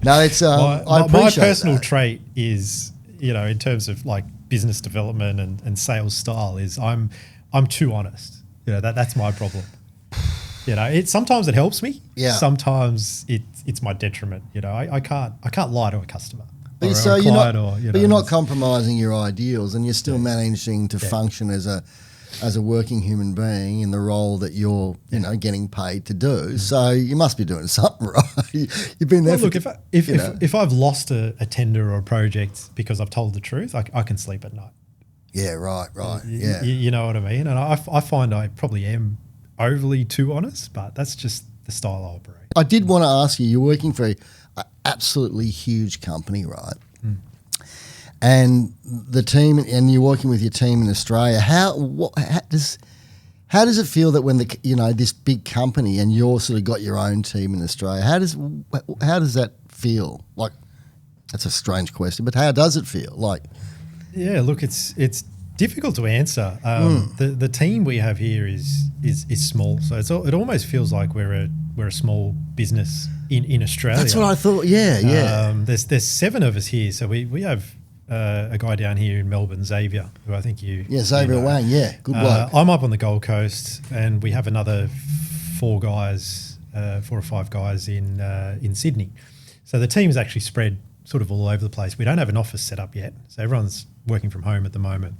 No, it's I appreciate my personal that. trait is, in terms of like business development and sales style, is I'm too honest. That's my problem. Sometimes it helps me. Yeah. Sometimes it's my detriment. I can't lie to a customer. But so you're not compromising your ideals, and you're still managing to function as a working human being in the role that you're getting paid to do. So you must be doing something right. You've been there. Well, look, if I've lost a tender or a project because I've told the truth, I can sleep at night. Yeah. Right. Yeah. You know what I mean? And I find I probably am overly too honest, but that's just the style I operate. I did want to ask you, you're working for an absolutely huge company, right? And the team, and you're working with your team in Australia. How does it feel that when this big company and you're sort of got your own team in Australia? How does that feel? Like, that's a strange question, but how does it feel? Like, yeah, look, it's difficult to answer. The team we have here is small, so it almost feels like we're a small business in Australia. That's what I thought. Yeah. There's 7 of us here, so we have a guy down here in Melbourne, Xavier, who I think you Xavier Wang. Yeah, good work. I'm up on the Gold Coast, and we have another 4 or 5 guys in Sydney. So the team is actually spread sort of all over the place. We don't have an office set up yet, so everyone's working from home at the moment.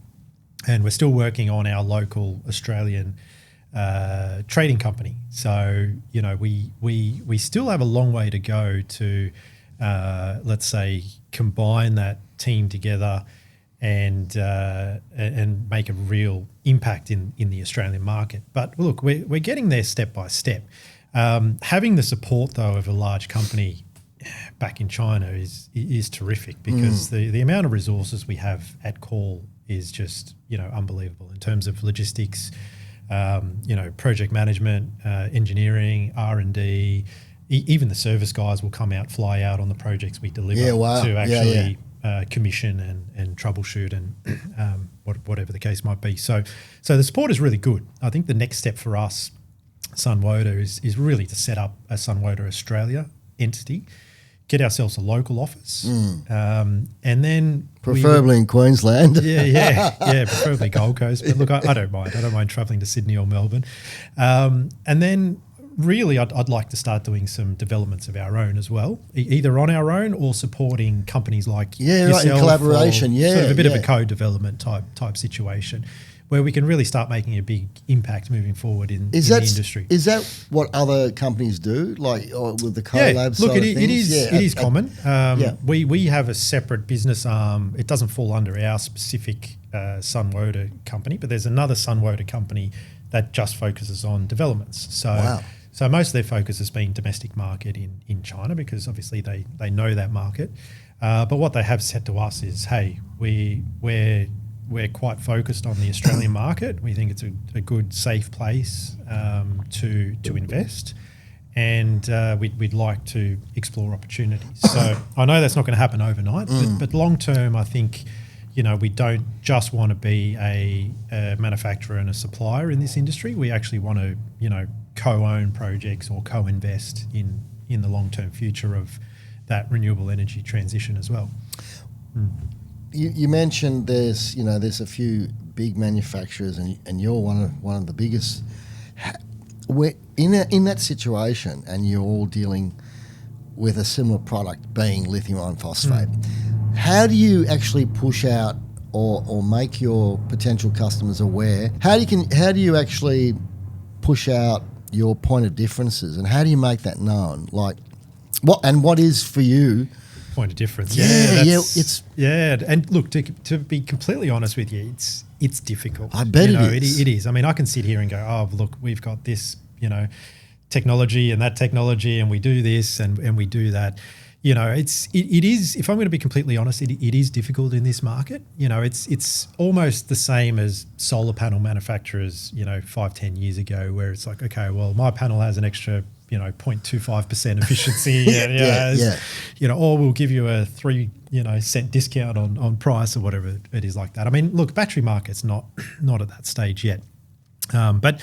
And we're still working on our local Australian trading company. So, we still have a long way to go to, let's say, combine that team together and make a real impact in the Australian market. But look, we're getting there step by step. Having the support, though, of a large company back in China is terrific, because the amount of resources we have at call is just unbelievable in terms of logistics, project management, engineering, R&D. Even the service guys will fly out on the projects we deliver to actually commission and troubleshoot and whatever the case might be. So the support is really good. I think the next step for us, Sunwoda, is really to set up a Sunwoda Australia entity, get ourselves a local office, and then preferably in Queensland. Preferably Gold Coast. But look, I don't mind. I don't mind travelling to Sydney or Melbourne, and then really I'd like to start doing some developments of our own as well, either on our own or supporting companies like yourself, in collaboration. Sort of a bit of a co-development type situation, where we can really start making a big impact moving forward in the industry. Is that what other companies do, like with the collab look, side it of things? It is common. We have a separate business arm. It doesn't fall under our specific Sunwoda company, but there's another Sunwoda company that just focuses on developments. So most of their focus has been domestic market in China, because obviously they know that market. But what they have said to us is, hey, we're quite focused on the Australian market. We think it's a good, safe place to invest, and we'd like to explore opportunities. So I know that's not going to happen overnight, but long term, I think we don't just want to be a manufacturer and a supplier in this industry. We actually want to co-own projects or co-invest in the long-term future of that renewable energy transition as well. You mentioned there's a few big manufacturers, and you're one of the biggest. We're in that situation, and you're all dealing with a similar product, being lithium iron phosphate. How do you actually push out or make your potential customers aware? How do you actually push out your point of differences, and how do you make that known? Like, what is for you point of difference. It's and look, to be completely honest with you, it's difficult. I bet it is. It is. I mean, I can sit here and go, oh, look, we've got this, technology and that technology, and we do this and we do that. It is. If I'm going to be completely honest, it is difficult in this market. It's almost the same as solar panel manufacturers, 5-10 years ago, where it's like, okay, well, my panel has an extra 0.25% efficiency, or we'll give you a 3 cent discount on price or whatever it is like that. I mean, look, battery market's not at that stage yet. But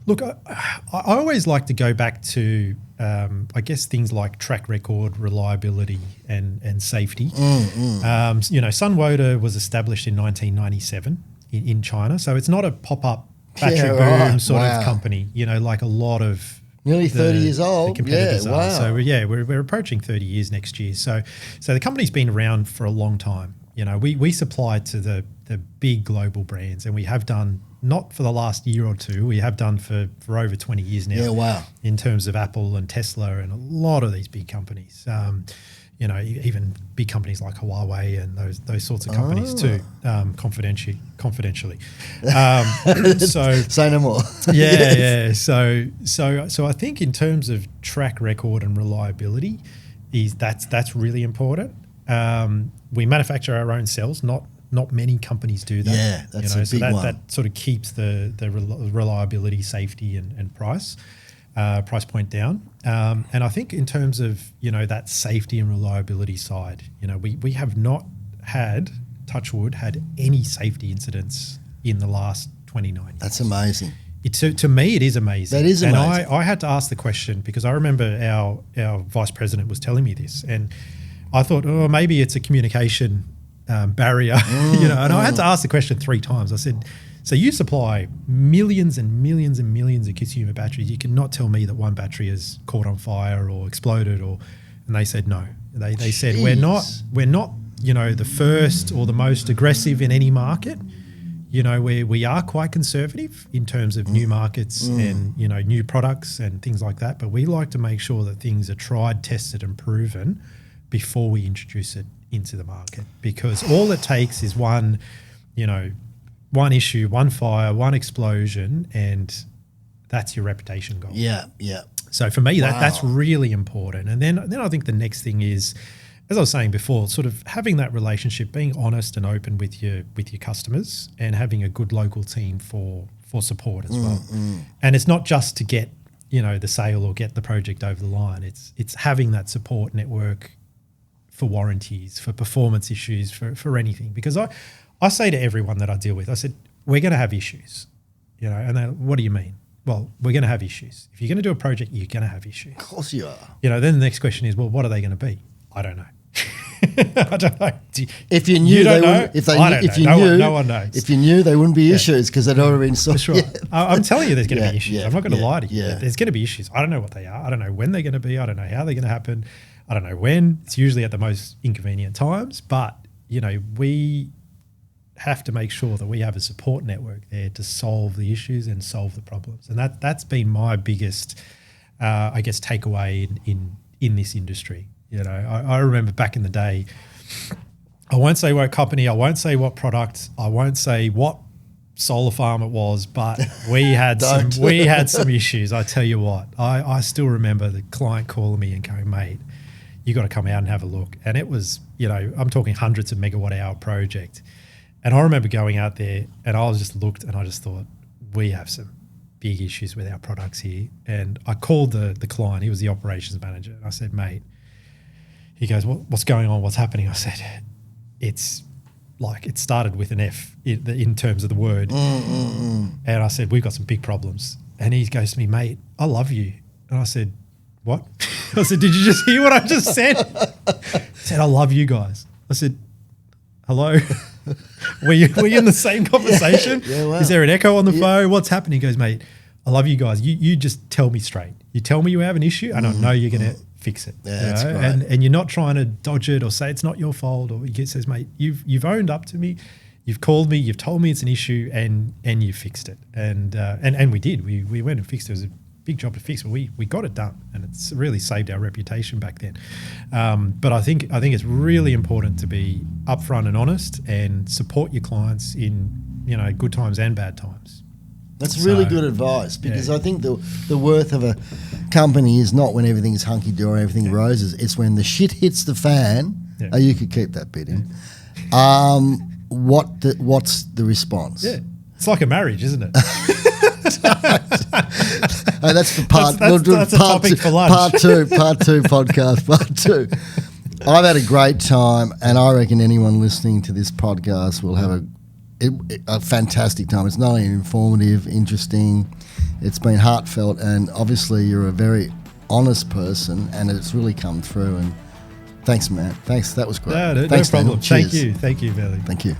look, I always like to go back to, I guess, things like track record, reliability, and safety. Sunwoda was established in 1997 in China, so it's not a pop-up battery boom sort of company. Like a lot of nearly 30 years old. The competitors are. So we're approaching 30 years next year. So the company's been around for a long time. We supply to the big global brands, and we have done. Not for the last year or two, we have done for over 20 years now. Yeah, wow. In terms of Apple and Tesla and a lot of these big companies, even big companies like Huawei and those sorts of companies too, confidentially. So say no more. So I think in terms of track record and reliability, that's really important. We manufacture our own cells, not many companies do that. Yeah, that's a big one. That sort of keeps the reliability, safety, and price point down. And I think in terms of that safety and reliability side, we have not had, touch wood, had any safety incidents in the last 29 years. That's amazing. To me, it is amazing. That is amazing. And I had to ask the question because I remember our vice president was telling me this, and I thought, maybe it's a communication barrier, and I had to ask the question 3 times. I said, so you supply millions and millions and millions of consumer batteries. You cannot tell me that one battery has caught on fire or exploded, and they said no. They said we're not the first or the most aggressive in any market. We are quite conservative in terms of new markets and new products and things like that. But we like to make sure that things are tried, tested, and proven before we introduce it into the market, because all it takes is one issue, one fire, one explosion, and that's your reputation gone. Yeah. So for me, that's really important. And then I think the next thing is, as I was saying before, sort of having that relationship, being honest and open with your customers, and having a good local team for support as well. And it's not just to get the sale or get the project over the line. It's having that support network for warranties, for performance issues, for anything. Because I say to everyone that I deal with, I said, we're going to have issues, and they, what do you mean? Well, we're going to have issues. If you're going to do a project, you're going to have issues. Of course you are. Then the next question is, well, what are they going to be? I don't know. I don't know. If you knew, no one knows. If you knew, they wouldn't be issues because they'd already been sorted. That's right. I'm telling you, there's going to be issues. I'm not going to lie to you. Yeah. There's going to be issues. I don't know what they are. I don't know when they're going to be. I don't know how they're going to happen. I don't know when. It's usually at the most inconvenient times. But, we have to make sure that we have a support network there to solve the issues and solve the problems. And that's been my biggest, takeaway in this industry. I remember back in the day, I won't say what company, I won't say what product, I won't say what solar farm it was, but we had some issues. I tell you what, I still remember the client calling me and going, mate, you got to come out and have a look. And it was, I'm talking hundreds of megawatt hour project. And I remember going out there and I just looked and I just thought, we have some big issues with our products here. And I called the client, he was the operations manager, and I said, mate, he goes, what's going on? What's happening? I said, it's like it started with an F in terms of the word. And I said, we've got some big problems. And he goes to me, mate, I love you. And I said, what? I said, did you just hear what I just said? He said, I love you guys. I said, hello? Were you in the same conversation? Yeah, wow. Is there an echo on the phone? What's happening? He goes, mate, I love you guys. You just tell me straight. You tell me you have an issue and I know you're going to fix it. Yeah, that's great. And you're not trying to dodge it or say it's not your fault. Or he says, mate, you've owned up to me. You've called me. You've told me it's an issue and you fixed it. And we did. We went and fixed it. It was big job to fix, but we got it done, and it's really saved our reputation back then. But I think it's really important to be upfront and honest and support your clients in, you know, good times and bad times. That's really good advice, because I think the worth of a company is not when everything's hunky-dory, everything roses. It's when the shit hits the fan. Yeah. Oh, you could keep that bit in. What's the response? Yeah, it's like a marriage, isn't it? Oh, that's for part. That's a topic for lunch. Part two podcast. Part two. I've had a great time, and I reckon anyone listening to this podcast will have a fantastic time. It's not only informative, interesting, it's been heartfelt, and obviously you're a very honest person, and it's really come through. And thanks, man. Thanks. That was great. No thanks, problem. Daniel. Cheers. Thank you, Billy. Thank you.